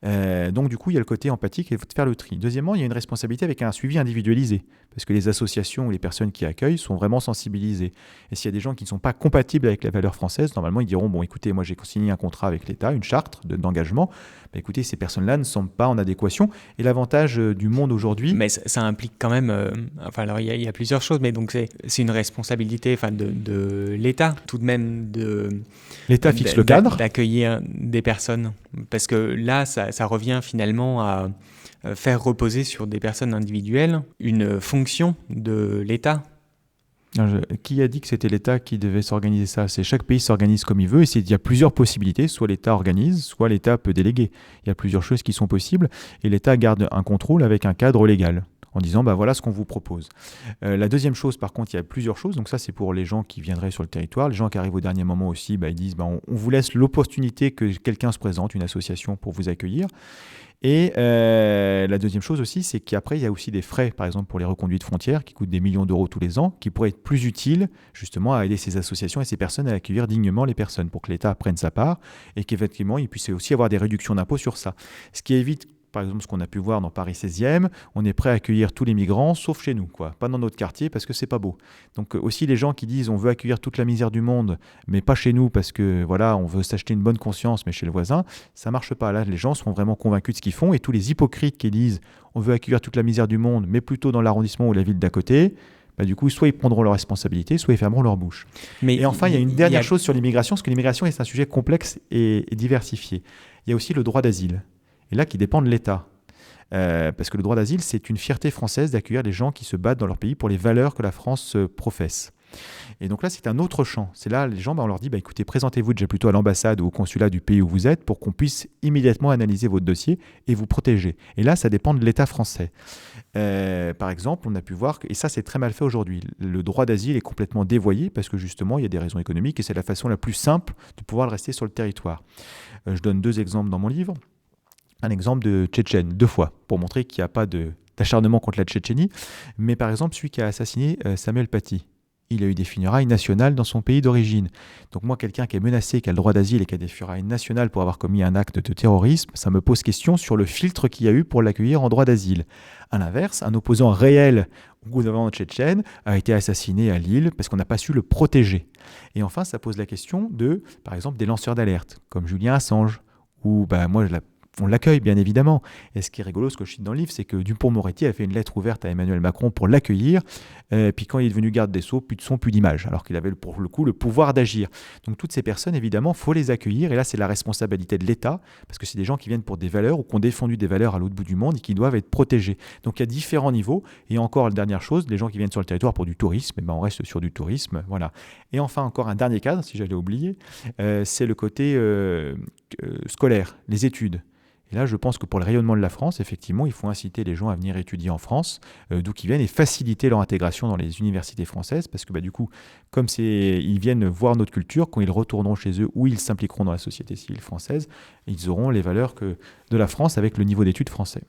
Donc du coup, il y a le côté empathique et de faire le tri. Deuxièmement, il y a une responsabilité avec un suivi individualisé. Parce que les associations ou les personnes qui accueillent sont vraiment sensibilisées. Et s'il y a des gens qui ne sont pas compatibles avec la valeur française, normalement, ils diront, écoutez, moi j'ai signé un contrat avec l'État, une charte d'engagement. Écoutez, ces personnes-là ne semblent pas en adéquation. Et l'avantage du monde aujourd'hui... Mais ça implique quand même... il y a plusieurs choses, mais donc c'est une responsabilité de l'État, tout de même, l'État fixe le cadre. D'accueillir des personnes. Parce que là, ça revient finalement à faire reposer sur des personnes individuelles une fonction de l'État. Qui a dit que c'était l'État qui devait s'organiser ça? C'est chaque pays s'organise comme il veut et il y a plusieurs possibilités. Soit l'État organise, soit l'État peut déléguer. Il y a plusieurs choses qui sont possibles et l'État garde un contrôle avec un cadre légal en disant voilà ce qu'on vous propose. La deuxième chose, par contre, il y a plusieurs choses. Donc ça, c'est pour les gens qui viendraient sur le territoire. Les gens qui arrivent au dernier moment aussi, ils disent on vous laisse l'opportunité que quelqu'un se présente, une association pour vous accueillir. Et la deuxième chose aussi, c'est qu'après, il y a aussi des frais, par exemple pour les reconduites frontières, qui coûtent des millions d'euros tous les ans, qui pourraient être plus utiles justement à aider ces associations et ces personnes à accueillir dignement les personnes, pour que l'État prenne sa part et qu'effectivement, il puisse aussi avoir des réductions d'impôts sur ça. Ce qui évite par exemple ce qu'on a pu voir dans Paris 16e, on est prêt à accueillir tous les migrants, sauf chez nous, quoi. Pas dans notre quartier parce que c'est pas beau. Donc aussi les gens qui disent on veut accueillir toute la misère du monde, mais pas chez nous parce que voilà, on veut s'acheter une bonne conscience, mais chez le voisin, ça marche pas. Là, les gens sont vraiment convaincus de ce qu'ils font, et tous les hypocrites qui disent on veut accueillir toute la misère du monde, mais plutôt dans l'arrondissement ou la ville d'à côté, du coup, soit ils prendront leurs responsabilités, soit ils fermeront leur bouche. Et enfin, il y a une dernière chose sur l'immigration, parce que l'immigration est un sujet complexe et diversifié. Il y a aussi le droit d'asile, et là qui dépend de l'État. Parce que le droit d'asile, c'est une fierté française d'accueillir les gens qui se battent dans leur pays pour les valeurs que la France professe. Et donc là, c'est un autre champ. C'est là, les gens, on leur dit, écoutez, présentez-vous déjà plutôt à l'ambassade ou au consulat du pays où vous êtes pour qu'on puisse immédiatement analyser votre dossier et vous protéger. Et là, ça dépend de l'État français. Par exemple, on a pu voir, et ça c'est très mal fait aujourd'hui, le droit d'asile est complètement dévoyé parce que justement, il y a des raisons économiques et c'est la façon la plus simple de pouvoir le rester sur le territoire. Je donne 2 exemples dans mon livre. Un exemple de Tchétchène, 2 fois, pour montrer qu'il n'y a pas d'acharnement contre la Tchétchénie. Mais par exemple, celui qui a assassiné Samuel Paty. Il a eu des funérailles nationales dans son pays d'origine. Donc moi, quelqu'un qui est menacé, qui a le droit d'asile et qui a des funérailles nationales pour avoir commis un acte de terrorisme, ça me pose question sur le filtre qu'il y a eu pour l'accueillir en droit d'asile. À l'inverse, un opposant réel au gouvernement tchétchène a été assassiné à Lille parce qu'on n'a pas su le protéger. Et enfin, ça pose la question de, par exemple, des lanceurs d'alerte, comme Julian Assange, où on l'accueille bien évidemment. Et ce qui est rigolo, ce que je cite dans le livre, c'est que Dupond-Moretti a fait une lettre ouverte à Emmanuel Macron pour l'accueillir. Puis quand il est devenu garde des Sceaux, plus de son, plus d'image, alors qu'il avait pour le coup le pouvoir d'agir. Donc toutes ces personnes, évidemment, il faut les accueillir. Et là, c'est la responsabilité de l'État, parce que c'est des gens qui viennent pour des valeurs ou qui ont défendu des valeurs à l'autre bout du monde et qui doivent être protégés. Donc il y a différents niveaux. Et encore, la dernière chose, les gens qui viennent sur le territoire pour du tourisme, on reste sur du tourisme. Voilà. Et enfin, encore un dernier cadre, si j'allais oublier, c'est le côté scolaire, les études. Et là, je pense que pour le rayonnement de la France, effectivement, il faut inciter les gens à venir étudier en France, d'où qu'ils viennent, et faciliter leur intégration dans les universités françaises, parce que du coup, comme ils viennent voir notre culture, quand ils retourneront chez eux ou ils s'impliqueront dans la société civile française, ils auront les valeurs de la France avec le niveau d'études français.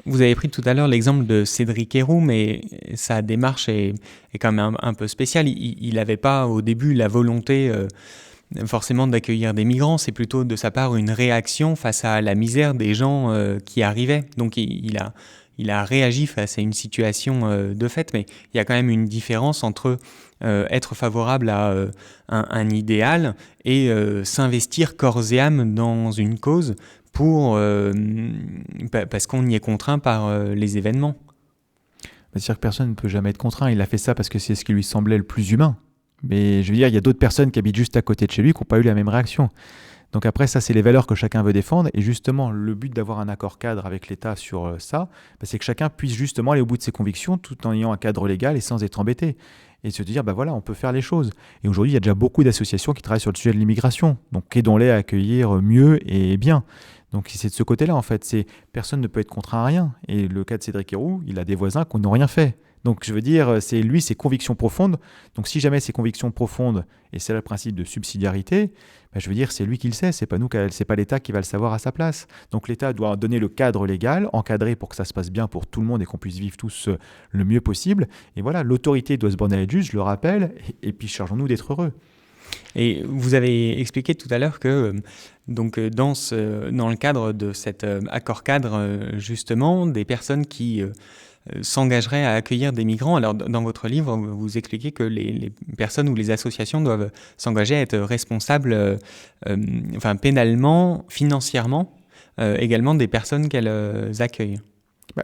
Vous avez pris tout à l'heure l'exemple de Cédric Herrou, mais sa démarche est quand même un peu spéciale. Il n'avait pas au début la volonté forcément d'accueillir des migrants, c'est plutôt de sa part une réaction face à la misère des gens qui arrivaient. Donc il a réagi face à une situation de fait, mais il y a quand même une différence entre être favorable à un idéal et s'investir corps et âme dans une cause parce qu'on y est contraint par les événements. C'est-à-dire que personne ne peut jamais être contraint. Il a fait ça parce que c'est ce qui lui semblait le plus humain. Mais je veux dire, il y a d'autres personnes qui habitent juste à côté de chez lui qui n'ont pas eu la même réaction. Donc après, ça, c'est les valeurs que chacun veut défendre. Et justement, le but d'avoir un accord cadre avec l'État sur ça, c'est que chacun puisse justement aller au bout de ses convictions tout en ayant un cadre légal et sans être embêté. Et se dire, voilà, on peut faire les choses. Et aujourd'hui, il y a déjà beaucoup d'associations qui travaillent sur le sujet de l'immigration. Donc aidons-les à accueillir mieux et bien. Donc c'est de ce côté-là, en fait. Personne ne peut être contraint à rien. Et le cas de Cédric Herrou, il a des voisins qui n'ont rien fait. Donc je veux dire, c'est lui, ses convictions profondes. Donc si jamais ses convictions profondes, et c'est le principe de subsidiarité, je veux dire, c'est lui qui le sait, c'est pas l'État qui va le savoir à sa place. Donc l'État doit donner le cadre légal, encadrer pour que ça se passe bien pour tout le monde et qu'on puisse vivre tous le mieux possible. Et voilà, l'autorité doit se borner à être juste, je le rappelle, et puis chargeons-nous d'être heureux. Et vous avez expliqué tout à l'heure que dans le cadre de cet accord cadre, justement, des personnes qui s'engageraient à accueillir des migrants. Alors, dans votre livre, vous expliquez que les personnes ou les associations doivent s'engager à être responsables pénalement, financièrement, également des personnes qu'elles accueillent.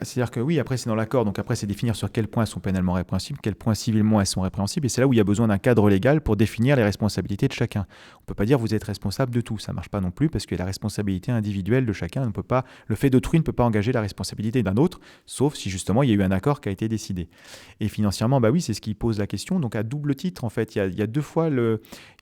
C'est-à-dire que oui, après c'est dans l'accord, donc après c'est définir sur quel point elles sont pénalement répréhensibles, quel point civilement elles sont répréhensibles, et c'est là où il y a besoin d'un cadre légal pour définir les responsabilités de chacun. On ne peut pas dire vous êtes responsable de tout, ça ne marche pas non plus, parce que la responsabilité individuelle de chacun, le fait d'autrui ne peut pas engager la responsabilité d'un autre, sauf si justement il y a eu un accord qui a été décidé. Et financièrement, oui, c'est ce qui pose la question, donc à double titre en fait, il y a 2 fois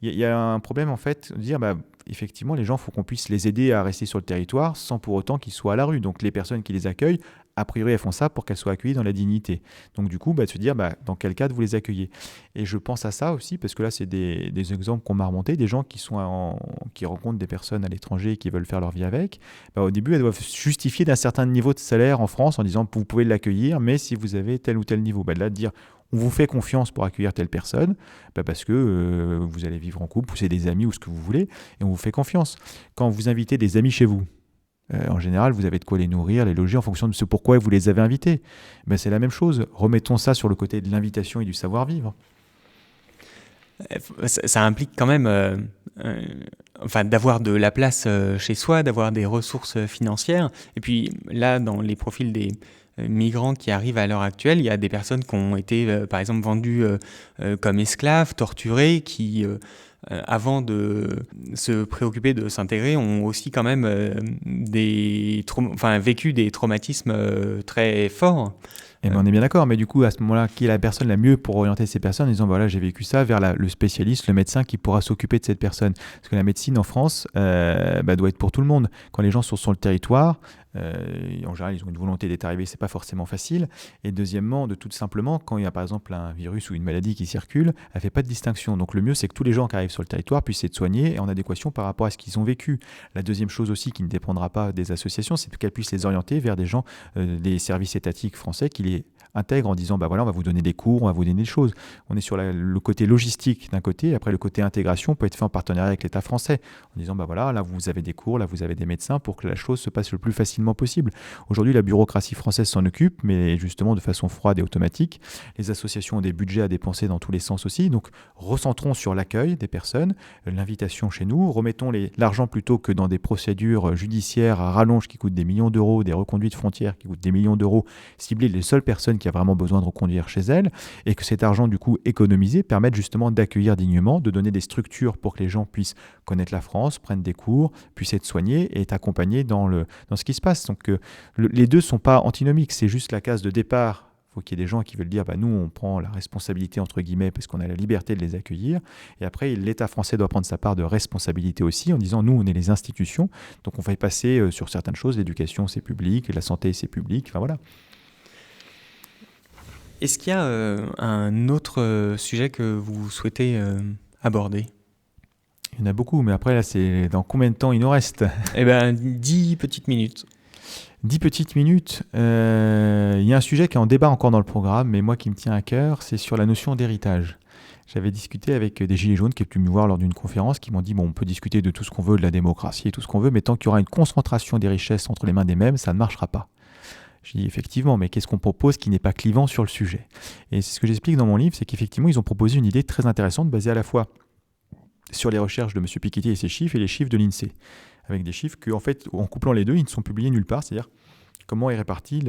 il y a un problème en fait, de dire effectivement les gens, il faut qu'on puisse les aider à rester sur le territoire sans pour autant qu'ils soient à la rue, donc les personnes qui les accueillent, a priori, elles font ça pour qu'elles soient accueillies dans la dignité. Donc du coup, de se dire dans quel cadre vous les accueillez. Et je pense à ça aussi, parce que là, c'est des exemples qu'on m'a remontés, des gens qui rencontrent des personnes à l'étranger et qui veulent faire leur vie avec. Au début, elles doivent justifier d'un certain niveau de salaire en France en disant vous pouvez l'accueillir, mais si vous avez tel ou tel niveau. Là, de dire on vous fait confiance pour accueillir telle personne, parce que vous allez vivre en couple, ou c'est des amis ou ce que vous voulez, et on vous fait confiance. Quand vous invitez des amis chez vous, En général, vous avez de quoi les nourrir, les loger en fonction de ce pourquoi vous les avez invités. Ben, c'est la même chose. Remettons ça sur le côté de l'invitation et du savoir-vivre. Ça implique quand même d'avoir de la place chez soi, d'avoir des ressources financières. Et puis là, dans les profils des migrants qui arrivent à l'heure actuelle, il y a des personnes qui ont été, par exemple, vendues comme esclaves, torturées, qui, avant de se préoccuper de s'intégrer, ont aussi quand même vécu des traumatismes très forts. Et ben on est bien d'accord, mais du coup, à ce moment-là, qui est la personne la mieux pour orienter ces personnes en disant, voilà, j'ai vécu ça, vers le spécialiste, le médecin qui pourra s'occuper de cette personne. Parce que la médecine en France doit être pour tout le monde. Quand les gens sont sur le territoire, en général, ils ont une volonté d'être arrivés, c'est pas forcément facile. Et deuxièmement, de tout simplement, quand il y a par exemple un virus ou une maladie qui circule, elle fait pas de distinction. Donc le mieux, c'est que tous les gens qui arrivent sur le territoire puissent être soignés et en adéquation par rapport à ce qu'ils ont vécu. La deuxième chose aussi qui ne dépendra pas des associations, c'est qu'elles puissent les orienter vers des gens, des services étatiques français qui les intègrent en disant, on va vous donner des cours, on va vous donner des choses. On est sur le côté logistique d'un côté, et après le côté intégration peut être fait en partenariat avec l'État français, en disant, là vous avez des cours, là vous avez des médecins pour que la chose se passe le plus facilement possible. Aujourd'hui, la bureaucratie française s'en occupe, mais justement de façon froide et automatique. Les associations ont des budgets à dépenser dans tous les sens aussi, donc recentrons sur l'accueil des personnes, l'invitation chez nous, remettons l'argent plutôt que dans des procédures judiciaires à rallonge qui coûtent des millions d'euros, des reconduites frontières qui coûtent des millions d'euros, cibler les seules personnes qui a vraiment besoin de reconduire chez elles, et que cet argent du coup économisé permette justement d'accueillir dignement, de donner des structures pour que les gens puissent connaître la France, prennent des cours, puissent être soignés et être accompagnés dans ce qui se passe. Donc les deux ne sont pas antinomiques, c'est juste la case de départ. Il faut qu'il y ait des gens qui veulent dire nous on prend la responsabilité entre guillemets parce qu'on a la liberté de les accueillir, et après l'État français doit prendre sa part de responsabilité aussi en disant nous on est les institutions, donc on va y passer sur certaines choses, l'éducation c'est public, la santé c'est public, enfin voilà. Est-ce qu'il y a un autre sujet que vous souhaitez aborder ? Il y en a beaucoup, mais après là c'est dans combien de temps il nous reste ? 10 petites minutes. 10 petites minutes. Il y a un sujet qui est en débat encore dans le programme, mais moi qui me tient à cœur, c'est sur la notion d'héritage. J'avais discuté avec des Gilets jaunes qui étaient venus me voir lors d'une conférence, qui m'ont dit on peut discuter de tout ce qu'on veut, de la démocratie et tout ce qu'on veut, mais tant qu'il y aura une concentration des richesses entre les mains des mêmes, ça ne marchera pas. Je dis effectivement, mais qu'est-ce qu'on propose qui n'est pas clivant sur le sujet ? Et c'est ce que j'explique dans mon livre, c'est qu'effectivement, ils ont proposé une idée très intéressante basée à la fois sur les recherches de M. Piketty et ses chiffres et les chiffres de l'INSEE. Avec des chiffres que, en fait, en couplant les deux, ils ne sont publiés nulle part. C'est-à-dire comment est répartie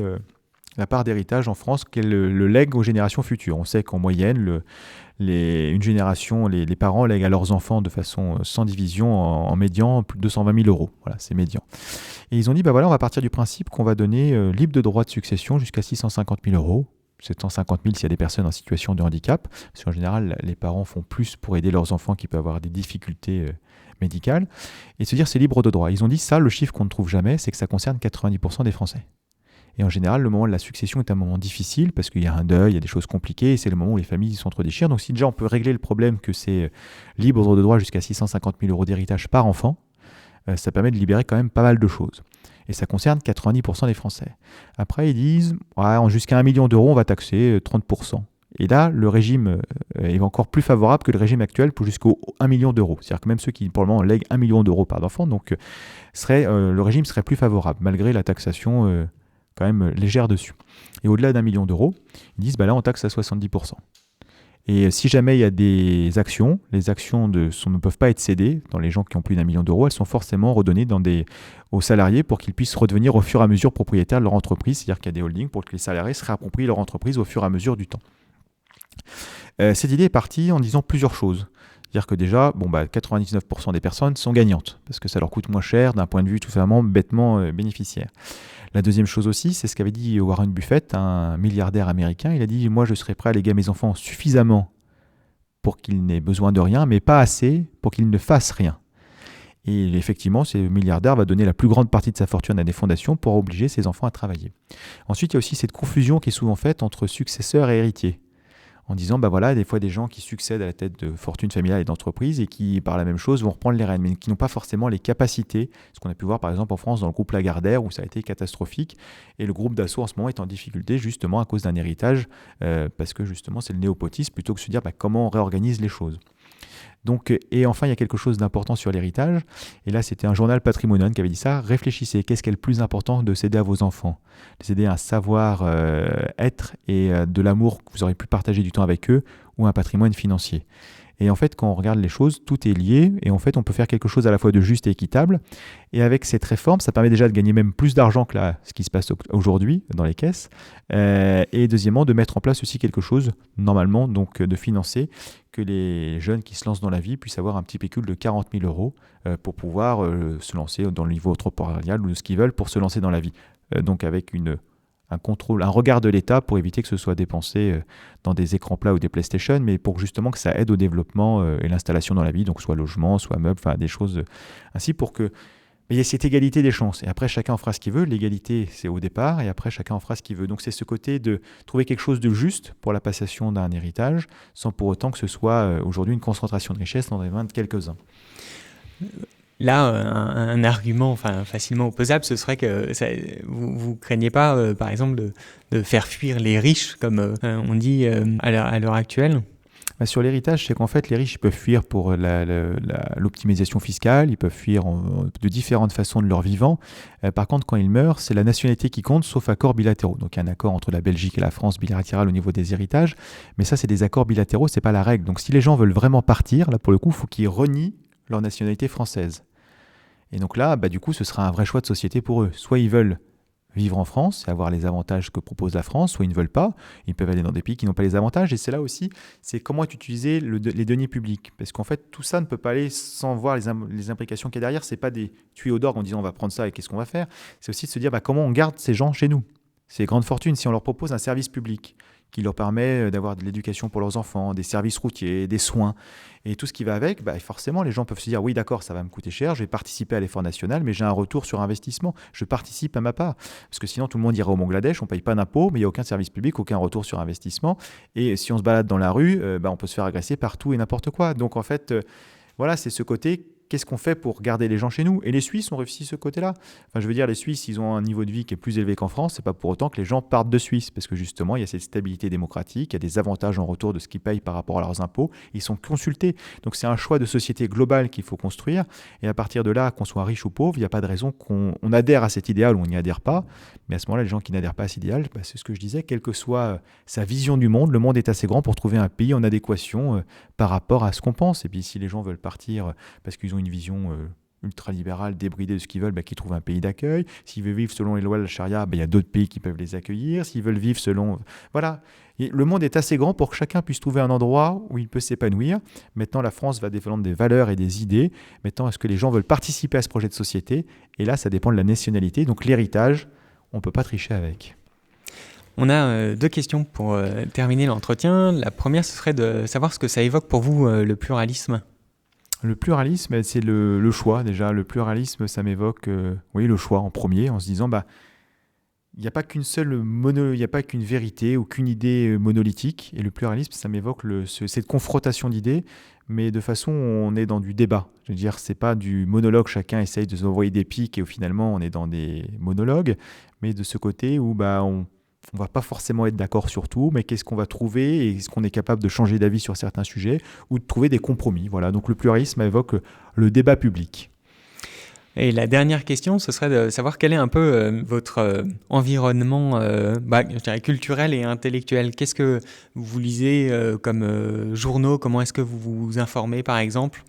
la part d'héritage en France, qu'elle le lègue aux générations futures. On sait qu'en moyenne, une génération, les parents lèguent à leurs enfants de façon sans division en médian plus de 220 000 euros. Voilà, c'est médian. Et ils ont dit, on va partir du principe qu'on va donner libre de droit de succession jusqu'à 650 000 euros. 750 000 s'il y a des personnes en situation de handicap. Parce qu'en général, les parents font plus pour aider leurs enfants qui peuvent avoir des difficultés médicales. Et se dire, c'est libre de droit. Ils ont dit, ça, le chiffre qu'on ne trouve jamais, c'est que ça concerne 90% des Français. Et en général, le moment de la succession est un moment difficile parce qu'il y a un deuil, il y a des choses compliquées, et c'est le moment où les familles s'entre-déchirent. Donc si déjà on peut régler le problème que c'est libre de droit jusqu'à 650 000 euros d'héritage par enfant, ça permet de libérer quand même pas mal de choses. Et ça concerne 90% des Français. Après, ils disent, jusqu'à 1 million d'euros, on va taxer 30%. Et là, le régime est encore plus favorable que le régime actuel pour jusqu'au 1 million d'euros. C'est-à-dire que même ceux qui, pour le moment, lèguent 1 million d'euros par enfant, donc le régime serait plus favorable, malgré la taxation quand même légère dessus. Et au-delà d'1 million d'euros, ils disent, là, on taxe à 70%. Et si jamais il y a des actions, les actions ne peuvent pas être cédées dans les gens qui ont plus d'1 million d'euros, elles sont forcément redonnées aux salariés pour qu'ils puissent redevenir au fur et à mesure propriétaires de leur entreprise, c'est-à-dire qu'il y a des holdings pour que les salariés se réapproprient leur entreprise au fur et à mesure du temps. Cette idée est partie en disant plusieurs choses. C'est-à-dire que déjà, 99% des personnes sont gagnantes, parce que ça leur coûte moins cher d'un point de vue tout simplement bêtement bénéficiaire. La deuxième chose aussi, c'est ce qu'avait dit Warren Buffett, un milliardaire américain. Il a dit, moi je serais prêt à léguer à mes enfants suffisamment pour qu'ils n'aient besoin de rien, mais pas assez pour qu'ils ne fassent rien. Et effectivement, ce milliardaire va donner la plus grande partie de sa fortune à des fondations pour obliger ses enfants à travailler. Ensuite, il y a aussi cette confusion qui est souvent faite entre successeurs et héritiers. En disant, des fois des gens qui succèdent à la tête de fortune familiale et d'entreprise et qui, par la même chose, vont reprendre les rênes, mais qui n'ont pas forcément les capacités. Ce qu'on a pu voir, par exemple, en France, dans le groupe Lagardère, où ça a été catastrophique. Et le groupe Dassault, en ce moment, est en difficulté, justement, à cause d'un héritage, parce que, justement, c'est le népotisme, plutôt que de se dire comment on réorganise les choses. Donc, et enfin, il y a quelque chose d'important sur l'héritage. Et là, c'était un journal Patrimonial qui avait dit ça. Réfléchissez, qu'est-ce qui est le plus important de céder à vos enfants? De céder un savoir-être et de l'amour que vous aurez pu partager du temps avec eux, ou un patrimoine financier. Et en fait, quand on regarde les choses, tout est lié. Et en fait, on peut faire quelque chose à la fois de juste et équitable. Et avec cette réforme, ça permet déjà de gagner même plus d'argent que là, ce qui se passe aujourd'hui dans les caisses. Et deuxièmement, de mettre en place aussi quelque chose, normalement, donc de financer, que les jeunes qui se lancent dans la vie puissent avoir un petit pécule de 40 000 euros pour pouvoir se lancer dans le niveau entrepreneurial ou ce qu'ils veulent pour se lancer dans la vie. Donc avec un contrôle, un regard de l'État pour éviter que ce soit dépensé dans des écrans plats ou des PlayStation, mais pour justement que ça aide au développement et l'installation dans la vie, donc soit logement, soit meuble, enfin des choses ainsi pour que il y ait cette égalité des chances. Et après, chacun en fera ce qu'il veut. L'égalité, c'est au départ, et après, chacun en fera ce qu'il veut. Donc c'est ce côté de trouver quelque chose de juste pour la passation d'un héritage, sans pour autant que ce soit aujourd'hui une concentration de richesse dans les mains de quelques-uns. Là, un argument facilement opposable, ce serait que vous craignez pas, par exemple, de faire fuir les riches, comme on dit à l'heure actuelle? Sur l'héritage, c'est qu'en fait, les riches ils peuvent fuir pour l'optimisation fiscale, ils peuvent fuir de différentes façons de leur vivant. Par contre, quand ils meurent, c'est la nationalité qui compte, sauf accords bilatéraux. Donc, il y a un accord entre la Belgique et la France bilatéral au niveau des héritages, mais ça, c'est des accords bilatéraux, c'est pas la règle. Donc, si les gens veulent vraiment partir, là, pour le coup, il faut qu'ils renient leur nationalité française. Et donc là, du coup, ce sera un vrai choix de société pour eux. Soit ils veulent vivre en France et avoir les avantages que propose la France, soit ils ne veulent pas. Ils peuvent aller dans des pays qui n'ont pas les avantages. Et c'est là aussi, c'est comment est utilisé les deniers publics. Parce qu'en fait, tout ça ne peut pas aller sans voir les implications qu'il y a derrière. Ce n'est pas des tuyaux d'orgue en disant on va prendre ça et qu'est-ce qu'on va faire. C'est aussi de se dire comment on garde ces gens chez nous. Ces grandes fortunes, si on leur propose un service public qui leur permet d'avoir de l'éducation pour leurs enfants, des services routiers, des soins, et tout ce qui va avec, forcément, les gens peuvent se dire, oui, d'accord, ça va me coûter cher, je vais participer à l'effort national, mais j'ai un retour sur investissement, je participe à ma part. Parce que sinon, tout le monde ira au Bangladesh, on ne paye pas d'impôts, mais il n'y a aucun service public, aucun retour sur investissement. Et si on se balade dans la rue, on peut se faire agresser partout et n'importe quoi. Donc, en fait, voilà, c'est ce côté... Qu'est-ce qu'on fait pour garder les gens chez nous? Et les Suisses ont réussi ce côté-là. Enfin, je veux dire, les Suisses, ils ont un niveau de vie qui est plus élevé qu'en France. C'est pas pour autant que les gens partent de Suisse, parce que justement, il y a cette stabilité démocratique, il y a des avantages en retour de ce qu'ils payent par rapport à leurs impôts. Ils sont consultés. Donc, c'est un choix de société global qu'il faut construire. Et à partir de là, qu'on soit riche ou pauvre, il n'y a pas de raison qu'on adhère à cet idéal ou on n'y adhère pas. Mais à ce moment-là, les gens qui n'adhèrent pas à cet idéal, c'est ce que je disais, quelle que soit sa vision du monde, le monde est assez grand pour trouver un pays en adéquation par rapport à ce qu'on pense. Et puis, si les gens veulent partir parce qu'ils ont une vision ultralibérale, débridée de ce qu'ils veulent, qu'ils trouvent un pays d'accueil. S'ils veulent vivre selon les lois de la charia, il y a d'autres pays qui peuvent les accueillir. S'ils veulent vivre selon... Voilà. Et le monde est assez grand pour que chacun puisse trouver un endroit où il peut s'épanouir. Maintenant, la France va défendre des valeurs et des idées. Maintenant, est-ce que les gens veulent participer à ce projet de société? Et là, ça dépend de la nationalité. Donc l'héritage, on ne peut pas tricher avec. On a deux questions pour terminer l'entretien. La première, ce serait de savoir ce que ça évoque pour vous, le pluralisme. Le pluralisme, c'est le choix déjà. Le pluralisme, ça m'évoque le choix en premier, en se disant il n'y a pas qu'une il n'y a pas qu'une vérité ou qu'une idée monolithique. Et le pluralisme, ça m'évoque cette confrontation d'idées, mais de façon où on est dans du débat. Je veux dire, c'est pas du monologue, chacun essaye de s'envoyer des pics et finalement on est dans des monologues, mais de ce côté où on va pas forcément être d'accord sur tout, mais qu'est-ce qu'on va trouver et est-ce qu'on est capable de changer d'avis sur certains sujets ou de trouver des compromis. Voilà, donc le pluralisme évoque le débat public. Et la dernière question, ce serait de savoir quel est un peu votre environnement je dirais culturel et intellectuel. Qu'est-ce que vous lisez comme journaux? Comment est-ce que vous vous informez, par exemple?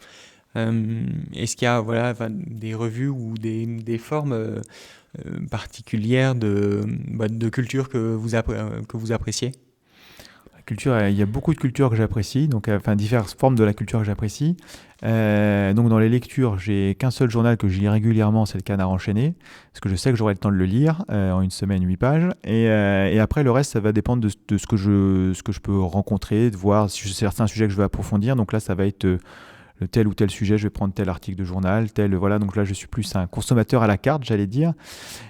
Est-ce qu'il y a des revues ou des formes particulières de culture que vous appréciez? Culture, il y a beaucoup de cultures que j'apprécie, donc diverses formes de la culture que j'apprécie. Donc dans les lectures, j'ai qu'un seul journal que je lis régulièrement, c'est le Canard enchaîné, parce que je sais que j'aurai le temps de le lire en une semaine, 8 pages. Et après, le reste, ça va dépendre de ce que je peux rencontrer, de voir si certains sujets que je veux approfondir. Donc là, ça va être tel ou tel sujet, je vais prendre tel article de journal, voilà. Donc là, je suis plus un consommateur à la carte, j'allais dire.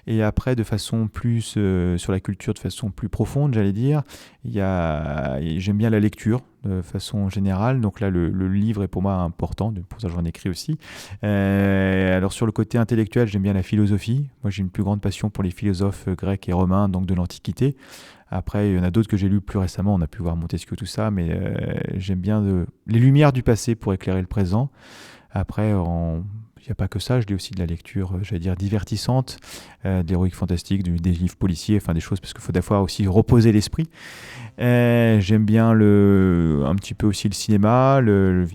Et après, de façon plus sur la culture, de façon plus profonde, j'allais dire, j'aime bien la lecture. de façon générale. Donc là, le livre est pour moi important, pour ça j'en écris aussi. Alors sur le côté intellectuel, j'aime bien la philosophie. Moi, j'ai une plus grande passion pour les philosophes grecs et romains, donc de l'Antiquité. Après, il y en a d'autres que j'ai lus plus récemment, on a pu voir Montesquieu, tout ça, mais j'aime bien les lumières du passé pour éclairer le présent. Après, il n'y a pas que ça, je lis aussi de la lecture, j'allais dire, divertissante, de l'héroïque fantastique, des livres policiers, enfin des choses, parce qu'il faut des fois aussi reposer l'esprit. J'aime bien un petit peu aussi le cinéma,